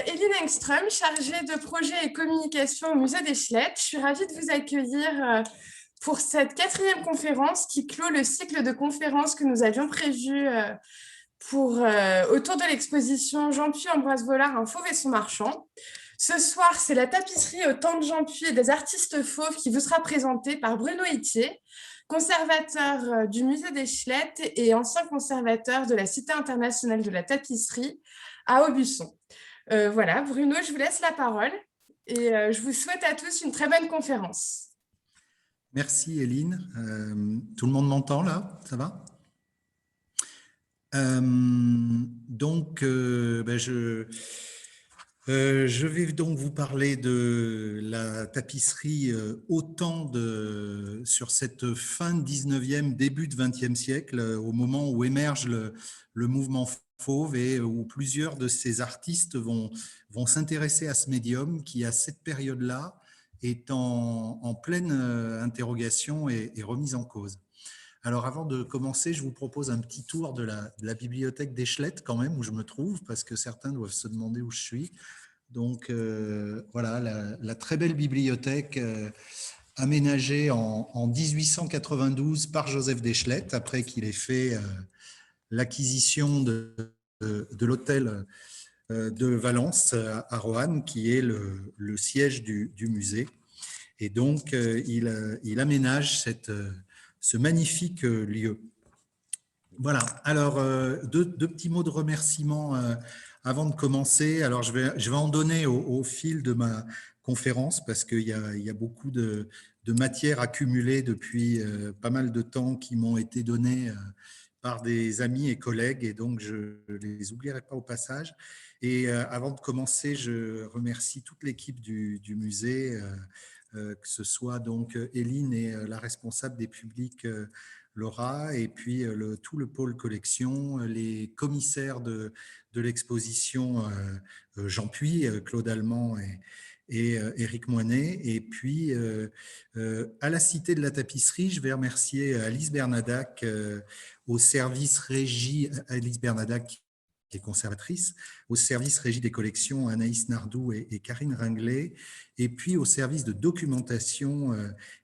Eline Engström, chargée de projet et communication au Musée des Schlettes. Je suis ravie de vous accueillir pour cette quatrième conférence qui clôt le cycle de conférences que nous avions prévu autour de l'exposition Jean-Puy Ambroise Vollard, un fauve et son marchand. Ce soir, c'est la tapisserie au temps de Jean-Puy et des artistes fauves qui vous sera présentée par Bruno Itier, conservateur du Musée des Schlettes et ancien conservateur de la Cité internationale de la tapisserie à Aubusson. Voilà, Bruno, je vous laisse la parole et je vous souhaite à tous une très bonne conférence. Merci Eline. Tout le monde m'entend là? Ça va? Je vais donc vous parler de la tapisserie sur cette fin 19e, début de 20e siècle, au moment où émerge le mouvement fauve et où plusieurs de ces artistes vont s'intéresser à ce médium qui, à cette période-là, est en pleine interrogation et remise en cause. Alors, avant de commencer, je vous propose un petit tour de la bibliothèque des Schlettes, quand même, où je me trouve, parce que certains doivent se demander où je suis. Donc, voilà, la très belle bibliothèque aménagée en 1892 par Joseph des Schlettes, après qu'il ait fait l'acquisition de l'hôtel de Valence à Roanne, qui est le siège du musée. Et donc, il aménage ce magnifique lieu. Voilà, alors deux petits mots de remerciement avant de commencer. Alors, je vais en donner au fil de ma conférence parce qu'il y a beaucoup de matière accumulée depuis pas mal de temps qui m'ont été données par des amis et collègues, et donc je ne les oublierai pas au passage. Et avant de commencer, je remercie toute l'équipe du musée, que ce soit donc Eline et la responsable des publics Laura, et puis tout le pôle collection, les commissaires de l'exposition Jean-Puy, Claude Allemand et Éric Moinet. Et puis, à la Cité de la Tapisserie, je vais remercier Alice Bernadac au service régie, Alice Bernadac qui est conservatrice, au service régie des collections, Anaïs Nardou et Karine Ringlet, et puis au service de documentation,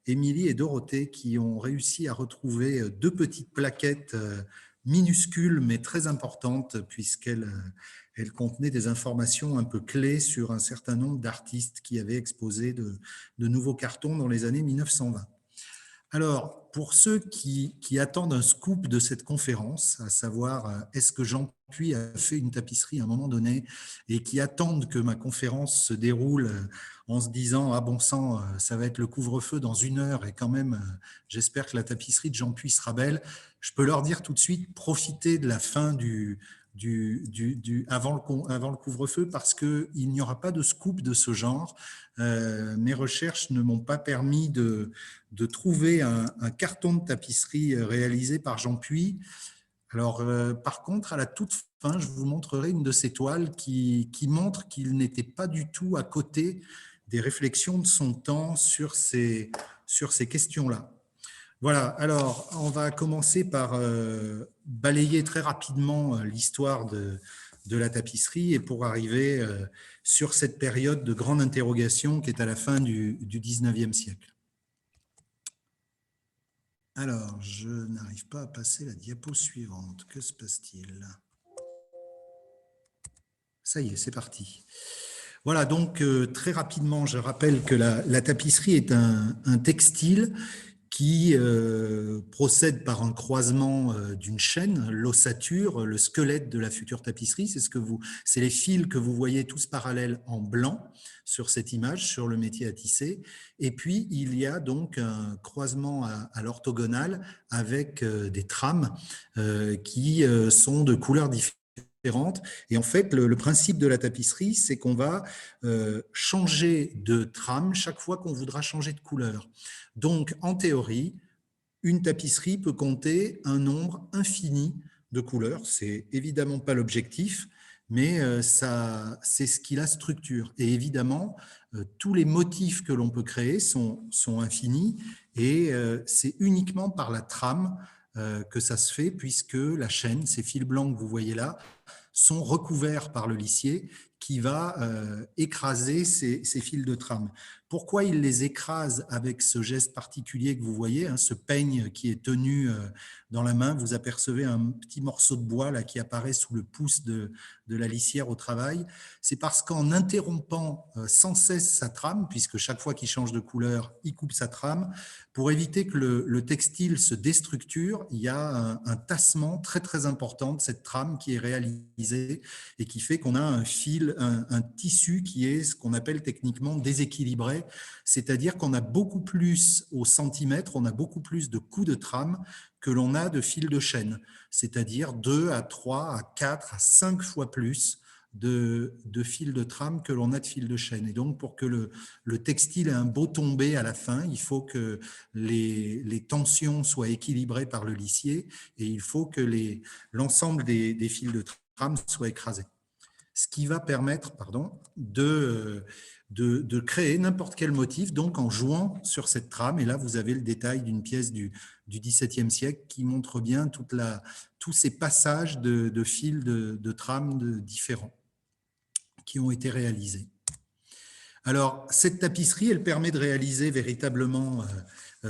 Émilie et Dorothée, qui ont réussi à retrouver deux petites plaquettes minuscules mais très importantes, puisqu'elles contenaient des informations un peu clés sur un certain nombre d'artistes qui avaient exposé de nouveaux cartons dans les années 1920. Alors, pour ceux qui attendent un scoop de cette conférence, à savoir est-ce que Jean-Puy a fait une tapisserie à un moment donné, et qui attendent que ma conférence se déroule en se disant « Ah bon sang, ça va être le couvre-feu dans 1 heure et quand même, j'espère que la tapisserie de Jean-Puy sera belle », je peux leur dire tout de suite, profitez de la fin avant le couvre-feu, parce qu'il n'y aura pas de scoop de ce genre. Mes recherches ne m'ont pas permis de trouver un carton de tapisserie réalisé par Jean-Puy. Alors, par contre, à la toute fin, je vous montrerai une de ces toiles qui montre qu'il n'était pas du tout à côté des réflexions de son temps sur ces questions-là. Voilà, alors on va commencer par balayer très rapidement l'histoire de la tapisserie, et pour arriver sur cette période de grande interrogation qui est à la fin du 19e siècle. Alors, je n'arrive pas à passer la diapo suivante. Que se passe-t-il? Ça y est, c'est parti. Voilà, donc très rapidement, je rappelle que la tapisserie est un textile qui procède par un croisement d'une chaîne, l'ossature, le squelette de la future tapisserie. C'est les fils que vous voyez tous parallèles en blanc sur cette image, sur le métier à tisser. Et puis, il y a donc un croisement à l'orthogonale avec des trames qui sont de couleurs différentes. Et en fait, le principe de la tapisserie, c'est qu'on va changer de trame chaque fois qu'on voudra changer de couleur. Donc, en théorie, une tapisserie peut compter un nombre infini de couleurs. C'est évidemment pas l'objectif, mais c'est ce qui la structure. Et évidemment, tous les motifs que l'on peut créer sont infinis, et c'est uniquement par la trame que ça se fait, puisque la chaîne, ces fils blancs que vous voyez là, sont recouverts par le lissier qui va écraser ces fils de trame. Pourquoi il les écrase avec ce geste particulier que vous voyez, hein, ce peigne qui est tenu dans la main? Vous apercevez un petit morceau de bois là, qui apparaît sous le pouce de la lissière au travail. C'est parce qu'en interrompant sans cesse sa trame, puisque chaque fois qu'il change de couleur, il coupe sa trame, pour éviter que le textile se déstructure, il y a un tassement très très important de cette trame qui est réalisé et qui fait qu'on a un fil, un tissu qui est ce qu'on appelle techniquement déséquilibré, c'est-à-dire qu'on a beaucoup plus au centimètre, on a beaucoup plus de coups de trame que l'on a de fils de chaîne, c'est-à-dire 2 à 3 à 4 à 5 fois plus de fils de trame que l'on a de fils de chaîne. Et donc, pour que le textile ait un beau tombé à la fin, il faut que les tensions soient équilibrées par le lissier et il faut que l'ensemble des fils de trame soient écrasés. Ce qui va permettre de créer n'importe quel motif, donc en jouant sur cette trame. Et là, vous avez le détail d'une pièce du XVIIe siècle qui montre bien tous ces passages de fils de trame différents qui ont été réalisés. Alors, cette tapisserie, elle permet de réaliser véritablement,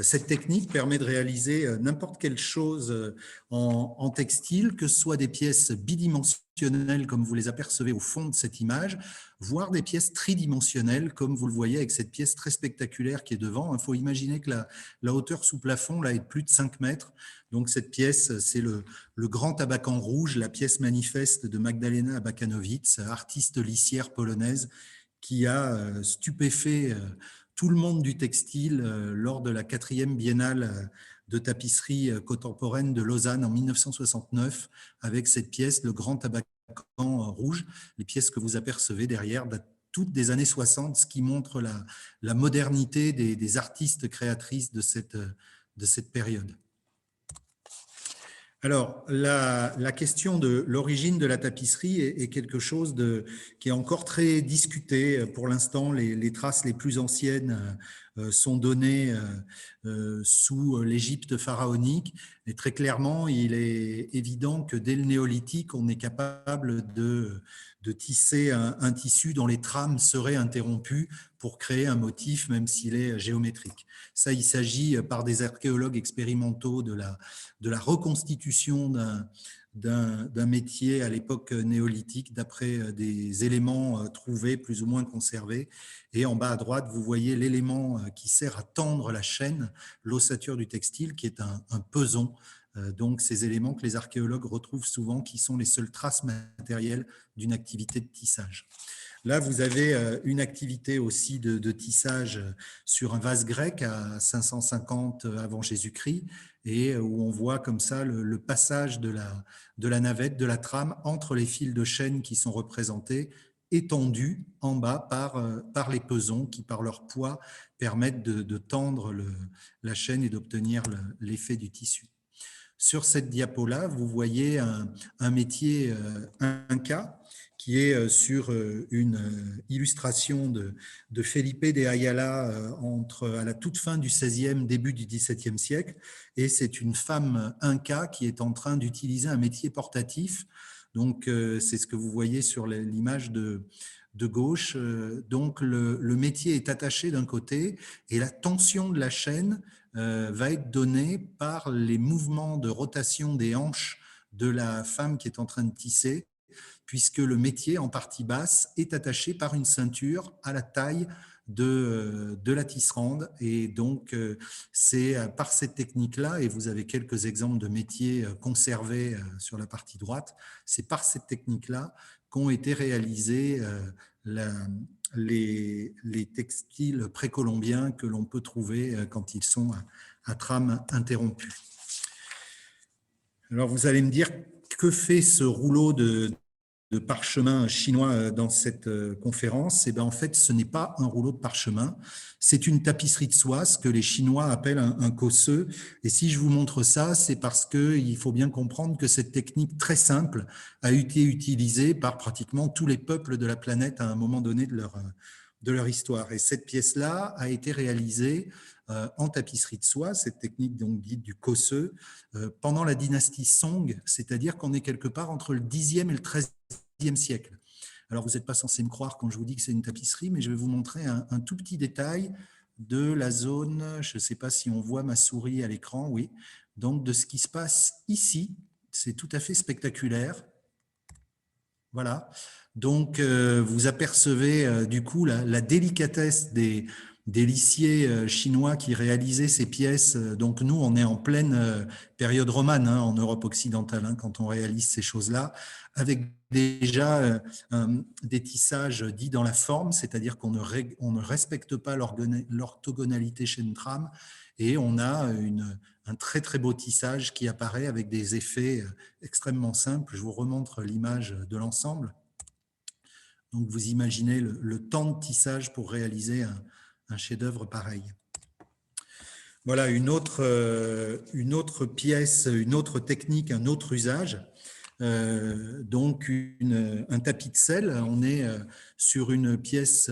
cette technique permet de réaliser n'importe quelle chose en textile, que ce soit des pièces bidimensionnelles comme vous les apercevez au fond de cette image, voire des pièces tridimensionnelles comme vous le voyez avec cette pièce très spectaculaire qui est devant. Il faut imaginer que la hauteur sous plafond là, est de plus de 5 mètres. Donc cette pièce, c'est le grand abacan rouge, la pièce manifeste de Magdalena Abakanowicz, artiste lissière polonaise, qui a stupéfait tout le monde du textile lors de la 4e biennale de tapisserie contemporaine de Lausanne en 1969, avec cette pièce, le grand abacan rouge. Les pièces que vous apercevez derrière datent toutes des années 60, ce qui montre la modernité des artistes créatrices de cette période. Alors, la question de l'origine de la tapisserie est quelque chose qui est encore très discuté. Pour l'instant, les traces les plus anciennes sont données sous l'Égypte pharaonique. Et très clairement, il est évident que dès le néolithique, on est capable de tisser un tissu dont les trames seraient interrompues pour créer un motif, même s'il est géométrique. Ça, il s'agit par des archéologues expérimentaux de la reconstitution d'un métier à l'époque néolithique d'après des éléments trouvés plus ou moins conservés. Et en bas à droite, vous voyez l'élément qui sert à tendre la chaîne, l'ossature du textile, qui est un peson. Donc ces éléments que les archéologues retrouvent souvent, qui sont les seules traces matérielles d'une activité de tissage. Là, vous avez une activité aussi de tissage sur un vase grec à 550 avant Jésus-Christ, et où on voit comme ça le passage de la navette, de la trame, entre les fils de chaîne qui sont représentés, étendus en bas par les pesons qui, par leur poids, permettent de tendre la chaîne et d'obtenir l'effet du tissu. Sur cette diapo-là, vous voyez un métier inca qui est sur une illustration de Felipe de Ayala à la toute fin du XVIe, début du XVIIe siècle. Et c'est une femme inca qui est en train d'utiliser un métier portatif. Donc, c'est ce que vous voyez sur l'image de gauche. Donc, le métier est attaché d'un côté et la tension de la chaîne va être donnée par les mouvements de rotation des hanches de la femme qui est en train de tisser, puisque le métier en partie basse est attaché par une ceinture à la taille de la tisserande. Et donc, c'est par cette technique-là, et vous avez quelques exemples de métiers conservés sur la partie droite, c'est par cette technique-là qu'ont été réalisés les textiles précolombiens que l'on peut trouver quand ils sont à trame interrompue. Alors, vous allez me dire, que fait ce rouleau de parchemin chinois dans cette conférence? Et bien, en fait, ce n'est pas un rouleau de parchemin, c'est une tapisserie de soie, ce que les Chinois appellent un kosseu. Et si je vous montre ça, c'est parce qu'il faut bien comprendre que cette technique très simple a été utilisée par pratiquement tous les peuples de la planète à un moment donné de leur histoire. Et cette pièce-là a été réalisée en tapisserie de soie, cette technique donc dite du kosseu, pendant la dynastie Song, c'est-à-dire qu'on est quelque part entre le Xe et le XIIIe siècle. Alors, vous n'êtes pas censé me croire quand je vous dis que c'est une tapisserie, mais je vais vous montrer un tout petit détail de la zone, je ne sais pas si on voit ma souris à l'écran, oui, donc de ce qui se passe ici. C'est tout à fait spectaculaire. Voilà. Donc, vous apercevez du coup la délicatesse des lissiers chinois qui réalisaient ces pièces. Donc, nous, on est en pleine période romane en Europe occidentale quand on réalise ces choses-là, avec déjà des tissages dits dans la forme, c'est-à-dire qu'on ne respecte pas l'orthogonalité chez une trame, et on a un très très beau tissage qui apparaît avec des effets extrêmement simples. Je vous remontre l'image de l'ensemble. Donc vous imaginez le temps de tissage pour réaliser un chef-d'œuvre pareil. Voilà une autre pièce, une autre technique, un autre usage. Donc un tapis de sel. On est sur une pièce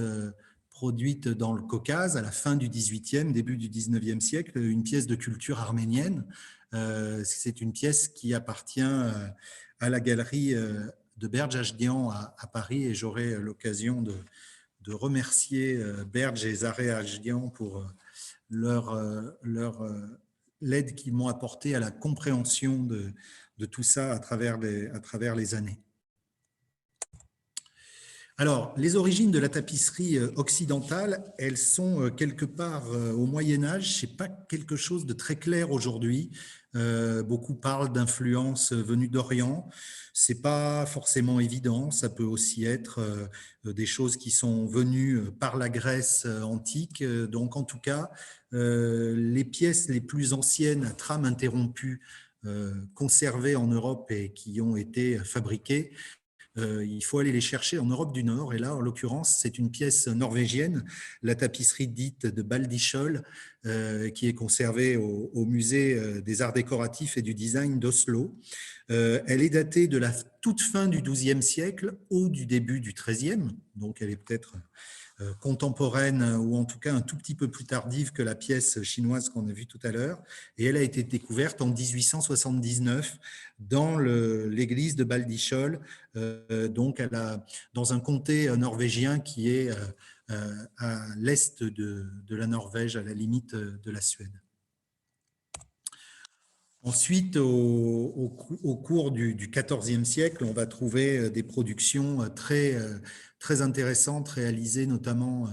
produite dans le Caucase à la fin du XVIIIe, début du XIXe siècle, une pièce de culture arménienne. C'est une pièce qui appartient à la galerie de Berdj Ajdian à Paris, et j'aurai l'occasion de remercier Berdj et Zareh Ajdian pour l'aide qu'ils m'ont apportée à la compréhension de tout ça à travers les années. Alors, les origines de la tapisserie occidentale, elles sont quelque part au Moyen-Âge. Ce n'est pas quelque chose de très clair aujourd'hui. Beaucoup parlent d'influences venues d'Orient. Ce n'est pas forcément évident. Ça peut aussi être des choses qui sont venues par la Grèce antique. Donc, en tout cas, les pièces les plus anciennes à trame interrompue conservées en Europe et qui ont été fabriquées, il faut aller les chercher en Europe du Nord. Et là, en l'occurrence, c'est une pièce norvégienne, la tapisserie dite de Baldichol, qui est conservée au musée des arts décoratifs et du design d'Oslo. Elle est datée de la toute fin du XIIe siècle ou du début du XIIIe, donc elle est peut-être contemporaine ou en tout cas un tout petit peu plus tardive que la pièce chinoise qu'on a vue tout à l'heure, et elle a été découverte en 1879 dans l'église de Baldichol, donc dans un comté norvégien qui est à l'est de la Norvège, à la limite de la Suède. Ensuite, au cours du XIVe siècle, on va trouver des productions très intéressantes réalisées notamment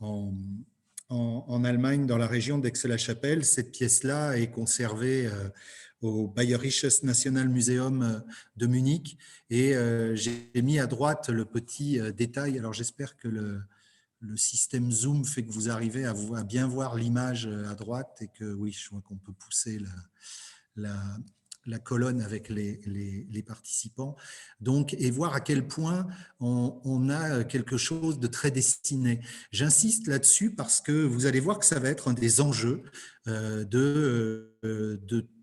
en Allemagne, dans la région d'Aix-la-Chapelle. Cette pièce-là est conservée au Bayerisches Nationalmuseum de Munich, et j'ai mis à droite le petit détail. Alors j'espère que le système Zoom fait que vous arrivez à bien voir l'image à droite, et que oui, je vois qu'on peut pousser la colonne avec les participants, donc, et voir à quel point on a quelque chose de très dessiné. J'insiste là-dessus parce que vous allez voir que ça va être un des enjeux de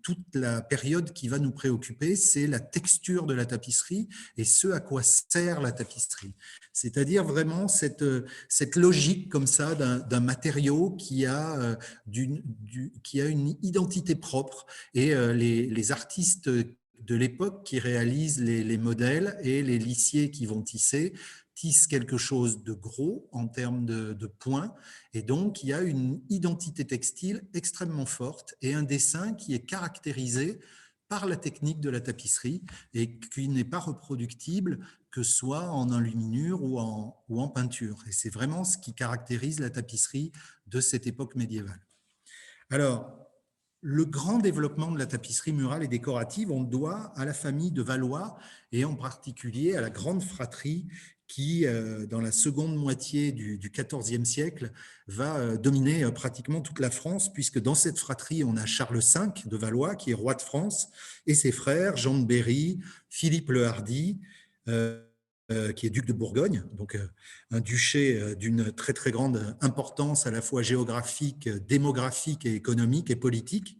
toute la période qui va nous préoccuper, c'est la texture de la tapisserie et ce à quoi sert la tapisserie. C'est-à-dire vraiment cette logique comme ça d'un matériau qui a une identité propre, et les artistes de l'époque qui réalisent les modèles et les lissiers qui vont tissent quelque chose de gros en termes de points, et donc il y a une identité textile extrêmement forte et un dessin qui est caractérisé par la technique de la tapisserie et qui n'est pas reproductible, que ce soit en enluminure ou en peinture. Et c'est vraiment ce qui caractérise la tapisserie de cette époque médiévale. Alors, le grand développement de la tapisserie murale et décorative, on le doit à la famille de Valois, et en particulier à la grande fratrie qui, dans la seconde moitié du XIVe siècle, va dominer pratiquement toute la France, puisque dans cette fratrie, on a Charles V de Valois, qui est roi de France, et ses frères, Jean de Berry, Philippe le Hardi, qui est duc de Bourgogne, donc un duché d'une très très grande importance à la fois géographique, démographique et économique et politique,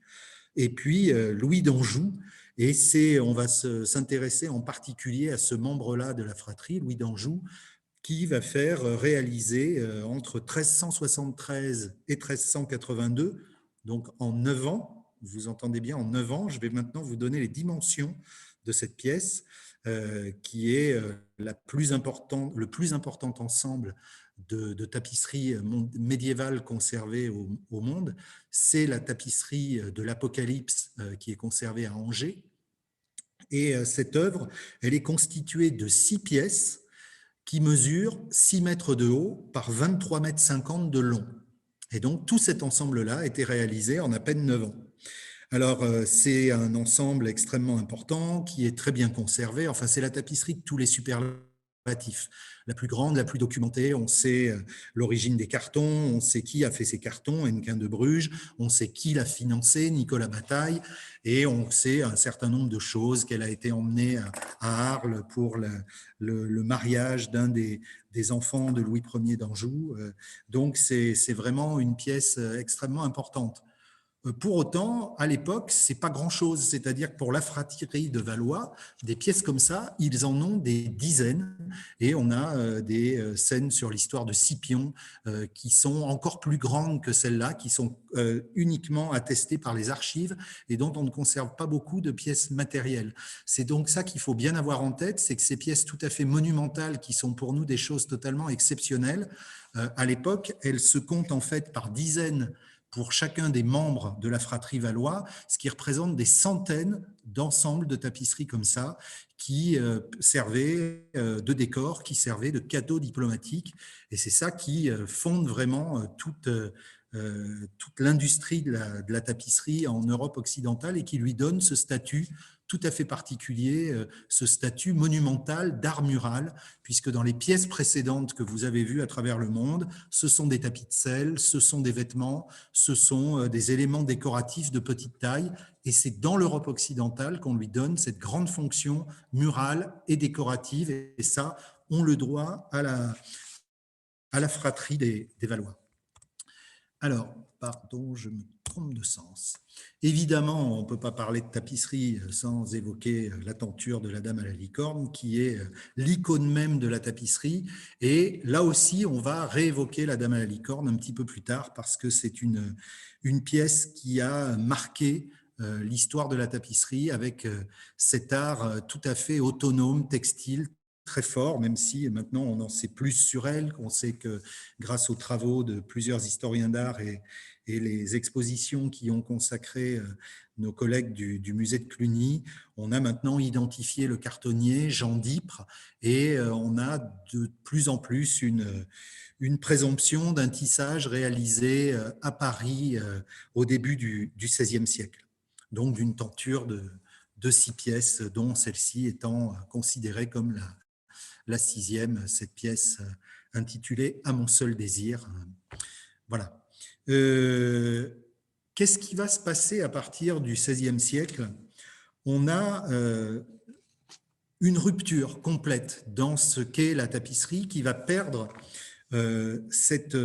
et puis Louis d'Anjou. Et on va s'intéresser en particulier à ce membre-là de la fratrie, Louis d'Anjou, qui va faire réaliser entre 1373 et 1382, donc en 9 ans, vous entendez bien, en 9 ans, je vais maintenant vous donner les dimensions de cette pièce, qui est le plus important ensemble de tapisseries médiévales conservées au monde. C'est la tapisserie de l'Apocalypse qui est conservée à Angers. Et cette œuvre, elle est constituée de 6 pièces qui mesurent 6 mètres de haut par 23,50 mètres de long. Et donc, tout cet ensemble-là a été réalisé en à peine 9 ans. Alors, c'est un ensemble extrêmement important qui est très bien conservé. Enfin, c'est la tapisserie de tous les superlatifs. La plus grande, la plus documentée. On sait l'origine des cartons, on sait qui a fait ces cartons, Hennequin de Bruges, on sait qui l'a financé, Nicolas Bataille, et on sait un certain nombre de choses, qu'elle a été emmenée à Arles pour le mariage d'un des enfants de Louis Ier d'Anjou. Donc, c'est vraiment une pièce extrêmement importante. Pour autant, à l'époque, c'est pas grand-chose. C'est-à-dire que pour la fratrie de Valois, des pièces comme ça, ils en ont des dizaines. Et on a des scènes sur l'histoire de Scipion qui sont encore plus grandes que celles-là, qui sont uniquement attestées par les archives et dont on ne conserve pas beaucoup de pièces matérielles. C'est donc ça qu'il faut bien avoir en tête, c'est que ces pièces tout à fait monumentales, qui sont pour nous des choses totalement exceptionnelles, à l'époque, elles se comptent en fait par dizaines pour chacun des membres de la fratrie Valois, ce qui représente des centaines d'ensembles de tapisseries comme ça, qui servaient de décors, qui servaient de cadeaux diplomatiques. Et c'est ça qui fonde vraiment toute l'industrie de la tapisserie en Europe occidentale et qui lui donne ce statut tout à fait particulier, ce statut monumental d'art mural, puisque dans les pièces précédentes que vous avez vues à travers le monde, ce sont des tapis de sel, ce sont des vêtements, ce sont des éléments décoratifs de petite taille, et c'est dans l'Europe occidentale qu'on lui donne cette grande fonction murale et décorative, et ça, on le doit à la fratrie des Valois. Alors, pardon, je me trompe de sens. Évidemment, on ne peut pas parler de tapisserie sans évoquer la tenture de la Dame à la licorne, qui est l'icône même de la tapisserie. Et là aussi, on va réévoquer la Dame à la licorne un petit peu plus tard, parce que c'est une pièce qui a marqué l'histoire de la tapisserie avec cet art tout à fait autonome, textile, très fort, même si maintenant on en sait plus sur elle, qu'on sait que grâce aux travaux de plusieurs historiens d'art et les expositions qui ont consacré nos collègues du musée de Cluny, on a maintenant identifié le cartonnier Jean Dipre et on a de plus en plus une présomption d'un tissage réalisé à Paris au début du XVIe siècle, donc d'une tenture de 6 pièces, dont celle-ci étant considérée comme la 6e, cette pièce intitulée « À mon seul désir ». Voilà. Qu'est-ce qui va se passer à partir du XVIe siècle? On a une rupture complète dans ce qu'est la tapisserie qui va perdre cette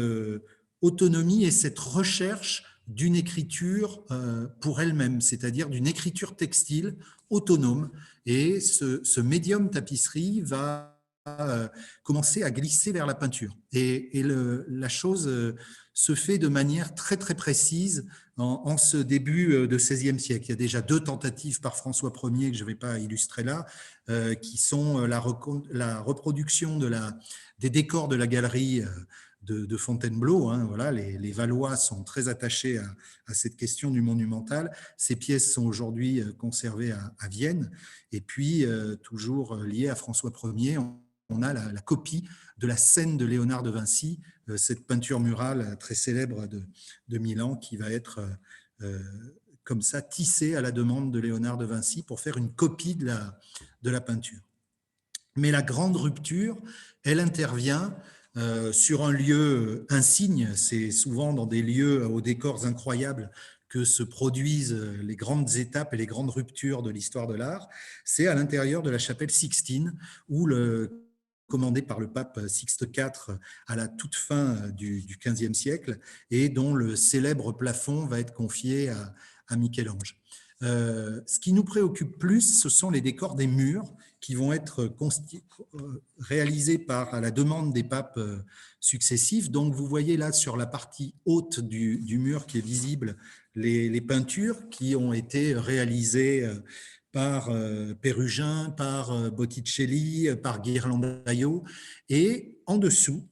autonomie et cette recherche d'une écriture pour elle-même, c'est-à-dire d'une écriture textile autonome. Et ce médium tapisserie va commencer à glisser vers la peinture. Et la chose se fait de manière très très précise en ce début de XVIe siècle. Il y a déjà 2 tentatives par François Ier que je ne vais pas illustrer là, qui sont la reproduction des décors de la galerie de Fontainebleau. Hein, voilà, les Valois sont très attachés à cette question du monumental. Ces pièces sont aujourd'hui conservées à Vienne. Et puis, toujours liées à François Ier, on a la copie de la scène de Léonard de Vinci, cette peinture murale très célèbre de Milan qui va être comme ça tissée à la demande de Léonard de Vinci pour faire une copie de la peinture. Mais la grande rupture, elle intervient sur un lieu insigne, c'est souvent dans des lieux aux décors incroyables que se produisent les grandes étapes et les grandes ruptures de l'histoire de l'art, c'est à l'intérieur de la chapelle Sixtine, où commandé par le pape Sixte IV à la toute fin du XVe siècle, et dont le célèbre plafond va être confié à Michel-Ange. Ce qui nous préoccupe plus, ce sont les décors des murs qui vont être réalisés à la demande des papes successifs. Donc, vous voyez là sur la partie haute du mur qui est visible les peintures qui ont été réalisées par Pérugin, par Botticelli, par Ghirlandaio. Et en dessous,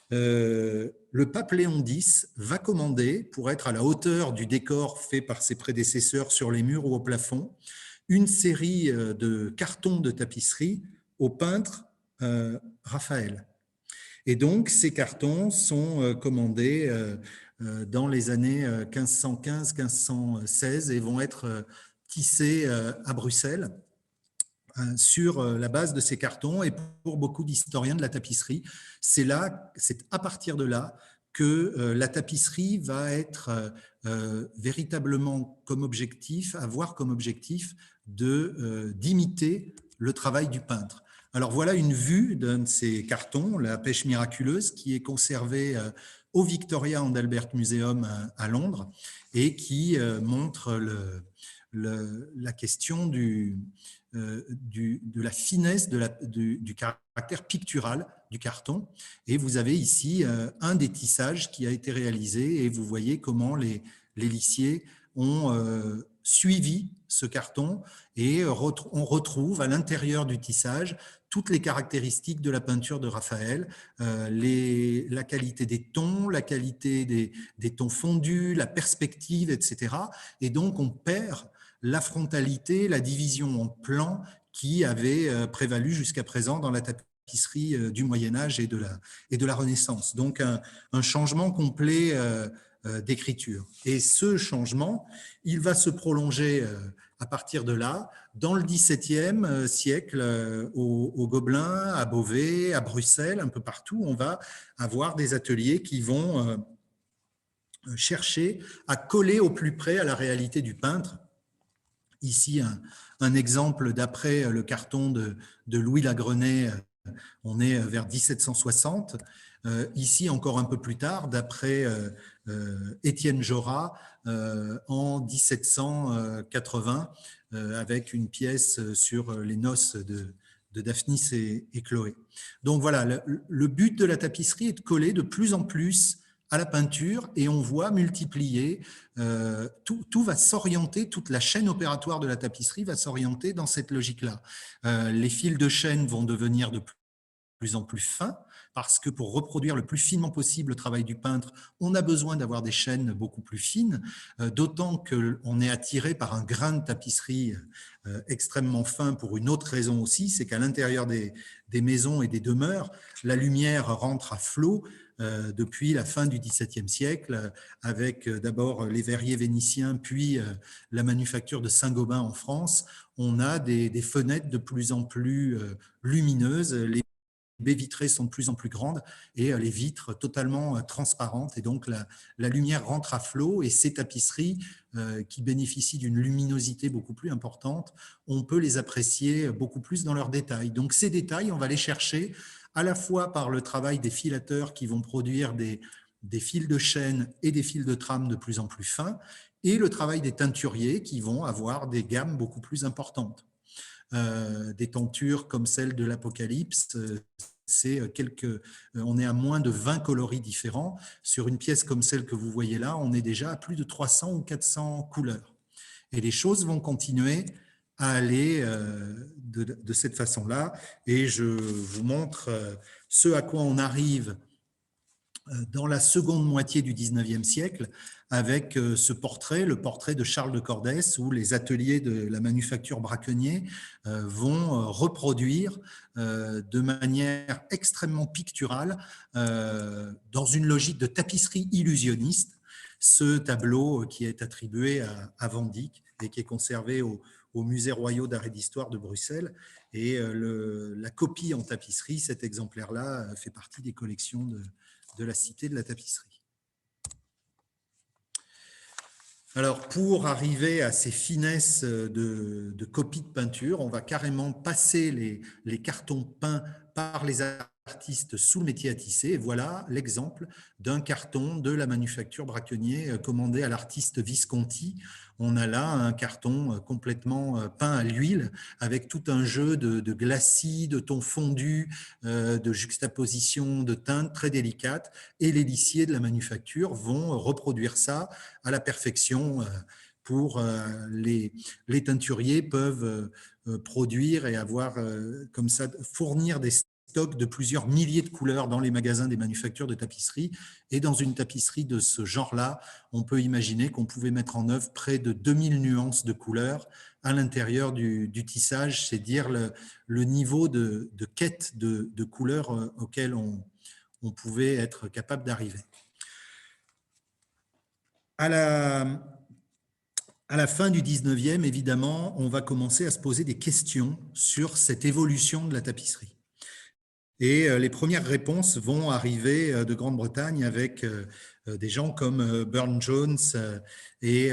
le pape Léon X va commander, pour être à la hauteur du décor fait par ses prédécesseurs sur les murs ou au plafond, une série de cartons de tapisserie au peintre Raphaël. Et donc, ces cartons sont commandés dans les années 1515-1516 et vont être tissés à Bruxelles sur la base de ces cartons. Et pour beaucoup d'historiens de la tapisserie, c'est à partir de là que la tapisserie va être véritablement comme objectif, avoir comme objectif d'imiter le travail du peintre. Alors voilà une vue d'un de ces cartons, la pêche miraculeuse, qui est conservée au Victoria and Albert Museum à Londres et qui montre la question de la finesse du caractère pictural du carton. Et vous avez ici un des tissages qui a été réalisé et vous voyez comment les lissiers ont suivi ce carton et on retrouve à l'intérieur du tissage toutes les caractéristiques de la peinture de Raphaël, la qualité des tons, la qualité des tons fondus, la perspective, etc. Et donc on perd la frontalité, la division en plans qui avait prévalu jusqu'à présent dans la tapisserie du Moyen-Âge et de la Renaissance. Donc un changement complet d'écriture. Et ce changement, il va se prolonger à partir de là, dans le XVIIe siècle, au Gobelin, à Beauvais, à Bruxelles, un peu partout, on va avoir des ateliers qui vont chercher à coller au plus près à la réalité du peintre. Ici, un exemple d'après le carton de Louis Lagrenet, on est vers 1760. Ici, encore un peu plus tard, d'après Étienne Jorat, en 1780, avec une pièce sur les noces de Daphnis et Chloé. Donc voilà, le but de la tapisserie est de coller de plus en plus à la peinture et on voit multiplier, tout va s'orienter, toute la chaîne opératoire de la tapisserie va s'orienter dans cette logique-là. Les fils de chaîne vont devenir de plus en plus fins, parce que pour reproduire le plus finement possible le travail du peintre, on a besoin d'avoir des chaînes beaucoup plus fines, d'autant qu'on est attiré par un grain de tapisserie extrêmement fin pour une autre raison aussi, c'est qu'à l'intérieur des maisons et des demeures, la lumière rentre à flot depuis la fin du XVIIe siècle, avec d'abord les verriers vénitiens, puis la manufacture de Saint-Gobain en France. On a des fenêtres de plus en plus lumineuses, les baies vitrées sont de plus en plus grandes et les vitres totalement transparentes. Et donc, la lumière rentre à flot et ces tapisseries qui bénéficient d'une luminosité beaucoup plus importante, on peut les apprécier beaucoup plus dans leurs détails. Donc, ces détails, on va les chercher à la fois par le travail des filateurs qui vont produire des fils de chaîne et des fils de trame de plus en plus fins et le travail des teinturiers qui vont avoir des gammes beaucoup plus importantes. Des tentures comme celle de l'Apocalypse, on est à moins de 20 coloris différents. Sur une pièce comme celle que vous voyez là, on est déjà à plus de 300 ou 400 couleurs. Et les choses vont continuer à aller de cette façon-là. Et je vous montre ce à quoi on arrive dans la seconde moitié du XIXe siècle, avec ce portrait, le portrait de Charles de Cordès, où les ateliers de la manufacture Braconnier vont reproduire de manière extrêmement picturale, dans une logique de tapisserie illusionniste, ce tableau qui est attribué à Van Dyck et qui est conservé au Musée royal d'art et d'histoire de Bruxelles. Et la copie en tapisserie, cet exemplaire-là, fait partie des collections de la Cité de la tapisserie. Alors, pour arriver à ces finesses de copie de peinture, on va carrément passer les cartons peints par les artistes sous le métier à tisser. Et voilà l'exemple d'un carton de la manufacture Braconnier commandé à l'artiste Visconti. On a là un carton complètement peint à l'huile avec tout un jeu de glacis, de tons fondus, de juxtaposition de teintes très délicates. Et les lissiers de la manufacture vont reproduire ça à la perfection pour les teinturiers peuvent produire et avoir comme ça, fournir des stocks de plusieurs milliers de couleurs dans les magasins des manufactures de tapisserie. Et dans une tapisserie de ce genre-là, on peut imaginer qu'on pouvait mettre en œuvre près de 2000 nuances de couleurs à l'intérieur du tissage. C'est dire le niveau de quête de couleurs auquel on pouvait être capable d'arriver. À la fin du 19e, évidemment, on va commencer à se poser des questions sur cette évolution de la tapisserie. Et les premières réponses vont arriver de Grande-Bretagne avec des gens comme Burne-Jones et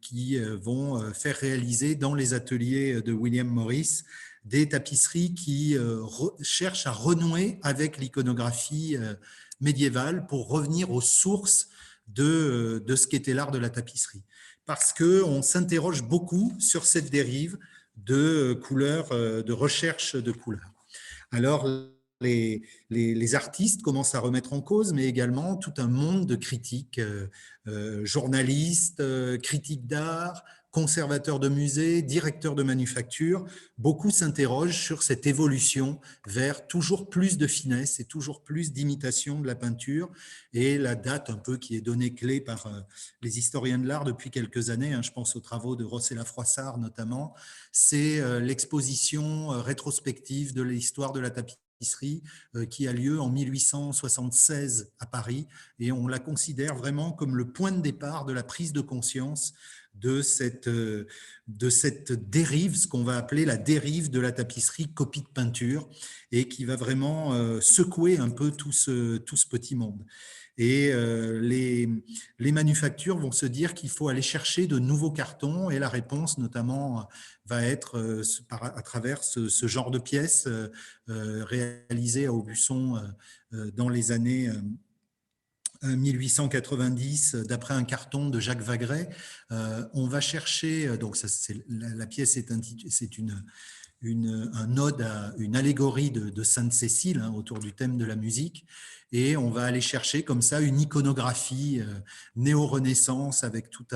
qui vont faire réaliser dans les ateliers de William Morris des tapisseries qui cherchent à renouer avec l'iconographie médiévale pour revenir aux sources de ce qu'était l'art de la tapisserie. Parce qu'on s'interroge beaucoup sur cette dérive de couleurs, de recherche de couleurs. Alors, les artistes commencent à remettre en cause, mais également tout un monde de critiques, journalistes, critiques d'art, conservateurs de musées, directeurs de manufactures. Beaucoup s'interrogent sur cette évolution vers toujours plus de finesse et toujours plus d'imitation de la peinture. Et la date un peu qui est donnée clé par les historiens de l'art depuis quelques années, je pense aux travaux de Rossella Froissart notamment, c'est l'exposition rétrospective de l'histoire de la tapisserie qui a lieu en 1876 à Paris, et on la considère vraiment comme le point de départ de la prise de conscience de cette dérive, ce qu'on va appeler la dérive de la tapisserie copie de peinture, et qui va vraiment secouer un peu tout ce petit monde. Et les manufactures vont se dire qu'il faut aller chercher de nouveaux cartons, et la réponse notamment va être à travers ce genre de pièces réalisées à Aubusson dans les années 1890, d'après un carton de Jacques Vagret. On va chercher, donc ça, la pièce c'est un ode à une allégorie de Sainte-Cécile autour du thème de la musique, et on va aller chercher comme ça une iconographie néo-renaissance avec toute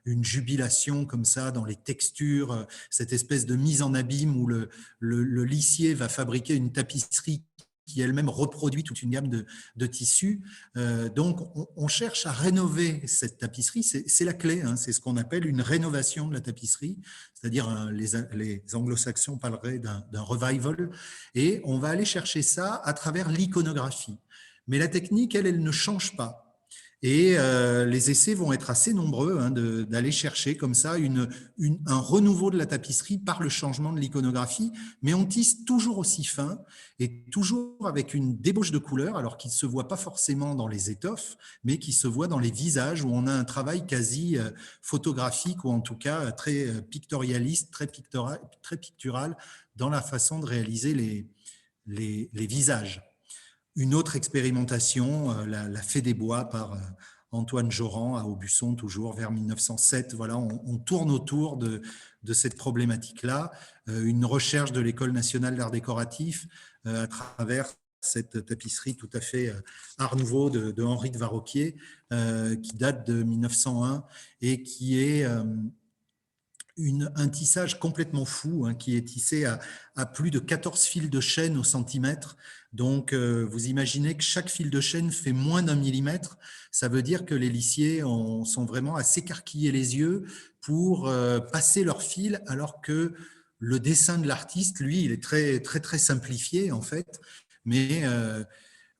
une jubilation comme ça dans les textures, cette espèce de mise en abîme où le lissier va fabriquer une tapisserie qui elle-même reproduit toute une gamme de tissus. Donc, on cherche à rénover cette tapisserie. C'est la clé, c'est ce qu'on appelle une rénovation de la tapisserie, c'est-à-dire les anglo-saxons parleraient d'un revival, et on va aller chercher ça à travers l'iconographie. Mais la technique, elle ne change pas. Et les essais vont être assez nombreux d'aller chercher comme ça un renouveau de la tapisserie par le changement de l'iconographie, mais on tisse toujours aussi fin et toujours avec une débauche de couleurs, alors qu'il ne se voit pas forcément dans les étoffes, mais qui se voit dans les visages, où on a un travail quasi photographique, ou en tout cas très pictorialiste, très pictural dans la façon de réaliser les visages. Une autre expérimentation, la Fée des Bois par Antoine Joran à Aubusson, toujours vers 1907. Voilà, on tourne autour de cette problématique-là. Une recherche de l'École nationale d'art décoratif à travers cette tapisserie tout à fait art nouveau de Henri de Varroquier, qui date de 1901 et qui est un tissage complètement fou, qui est tissé à plus de 14 fils de chaîne au centimètre. Donc, vous imaginez que chaque fil de chaîne fait moins d'1 millimètre. Ça veut dire que les lissiers sont vraiment à s'écarquiller les yeux pour passer leur fil, alors que le dessin de l'artiste, lui, il est très, très, très simplifié, en fait. Mais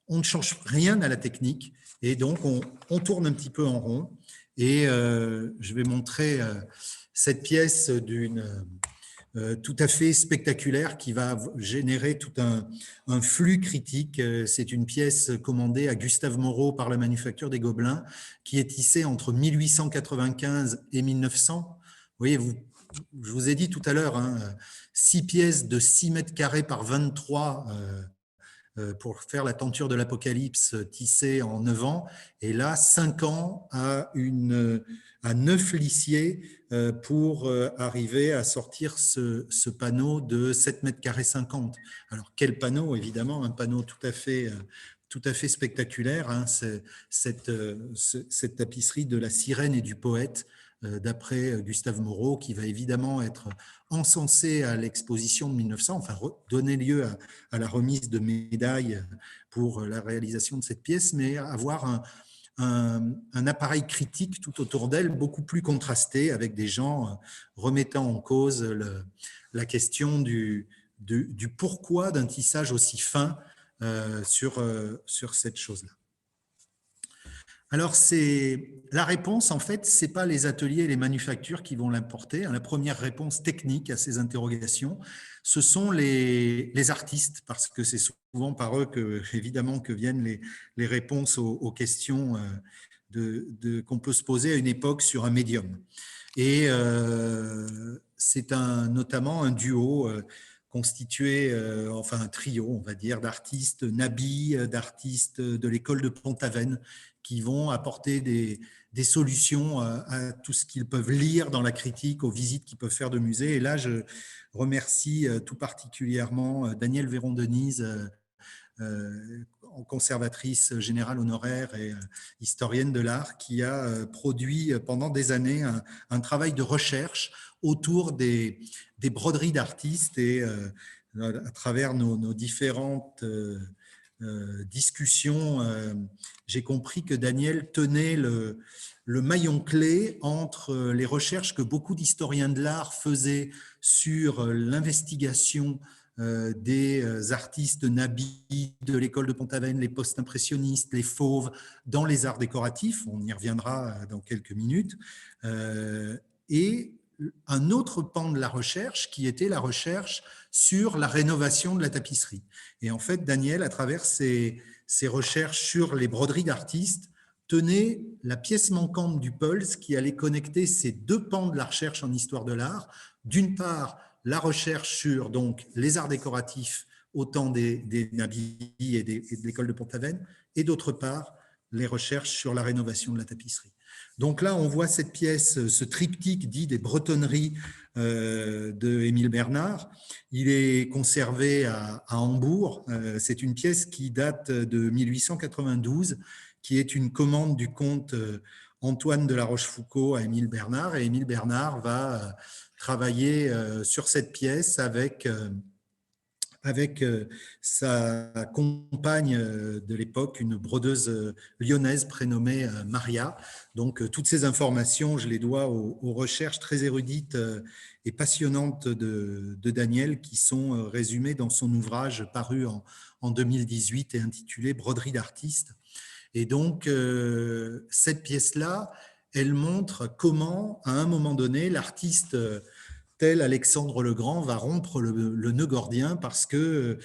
on ne change rien à la technique. Et donc, on tourne un petit peu en rond. Et je vais montrer cette pièce tout à fait spectaculaire qui va générer tout un flux critique. C'est une pièce commandée à Gustave Moreau par la Manufacture des Gobelins, qui est tissée entre 1895 et 1900. Vous voyez, je vous ai dit tout à l'heure, 6 pièces de 6 mètres carrés par 23 pour faire la tenture de l'Apocalypse tissée en 9 ans, et là 5 ans à 9 lissiers pour arriver à sortir ce panneau de 7 mètres carrés 50. Alors quel panneau, évidemment, un panneau tout à fait spectaculaire, cette tapisserie de la sirène et du poète d'après Gustave Moreau, qui va évidemment être encensé à l'exposition de 1900, enfin donner lieu à la remise de médailles pour la réalisation de cette pièce, mais avoir un appareil critique tout autour d'elle, beaucoup plus contrasté, avec des gens remettant en cause la question du pourquoi d'un tissage aussi fin sur cette chose-là. Alors, la réponse, en fait, ce n'est pas les ateliers et les manufactures qui vont l'apporter. La première réponse technique à ces interrogations, ce sont les artistes, parce que c'est souvent par eux évidemment, que viennent les réponses aux questions qu'on peut se poser à une époque sur un médium. Et c'est notamment un duo constitué, enfin un trio, on va dire, d'artistes Nabi, d'artistes de l'école de Pont-Aven, qui vont apporter des solutions à tout ce qu'ils peuvent lire dans la critique, aux visites qu'ils peuvent faire de musées. Et là, je remercie tout particulièrement Danielle Véron-Denise, conservatrice générale honoraire et historienne de l'art, qui a produit pendant des années un travail de recherche autour des broderies d'artistes, et à travers nos différentes discussions, j'ai compris que Daniel tenait le maillon clé entre les recherches que beaucoup d'historiens de l'art faisaient sur l'investigation des artistes nabis de l'école de Pont-Aven, les post-impressionnistes, les fauves, dans les arts décoratifs, on y reviendra dans quelques minutes, et un autre pan de la recherche qui était la recherche sur la rénovation de la tapisserie. Et en fait, Daniel, à travers ses recherches sur les broderies d'artistes, tenait la pièce manquante du Pulse qui allait connecter ces deux pans de la recherche en histoire de l'art. D'une part, la recherche sur donc, les arts décoratifs au temps des Nabis et de l'école de Pont-Aven, et d'autre part, les recherches sur la rénovation de la tapisserie. Donc là, on voit cette pièce, ce triptyque dit des bretonneries de Émile Bernard. Il est conservé à Hambourg. C'est une pièce qui date de 1892, qui est une commande du comte Antoine de la Rochefoucauld à Émile Bernard. Et Émile Bernard va travailler sur cette pièce avec sa compagne de l'époque, une brodeuse lyonnaise prénommée Maria. Donc, toutes ces informations, je les dois aux recherches très érudites et passionnantes de Daniel, qui sont résumées dans son ouvrage paru en 2018 et intitulé « Broderie d'artistes ». Et donc, cette pièce-là, elle montre comment, à un moment donné, l'artiste tel Alexandre le Grand va rompre le nœud gordien, parce qu'il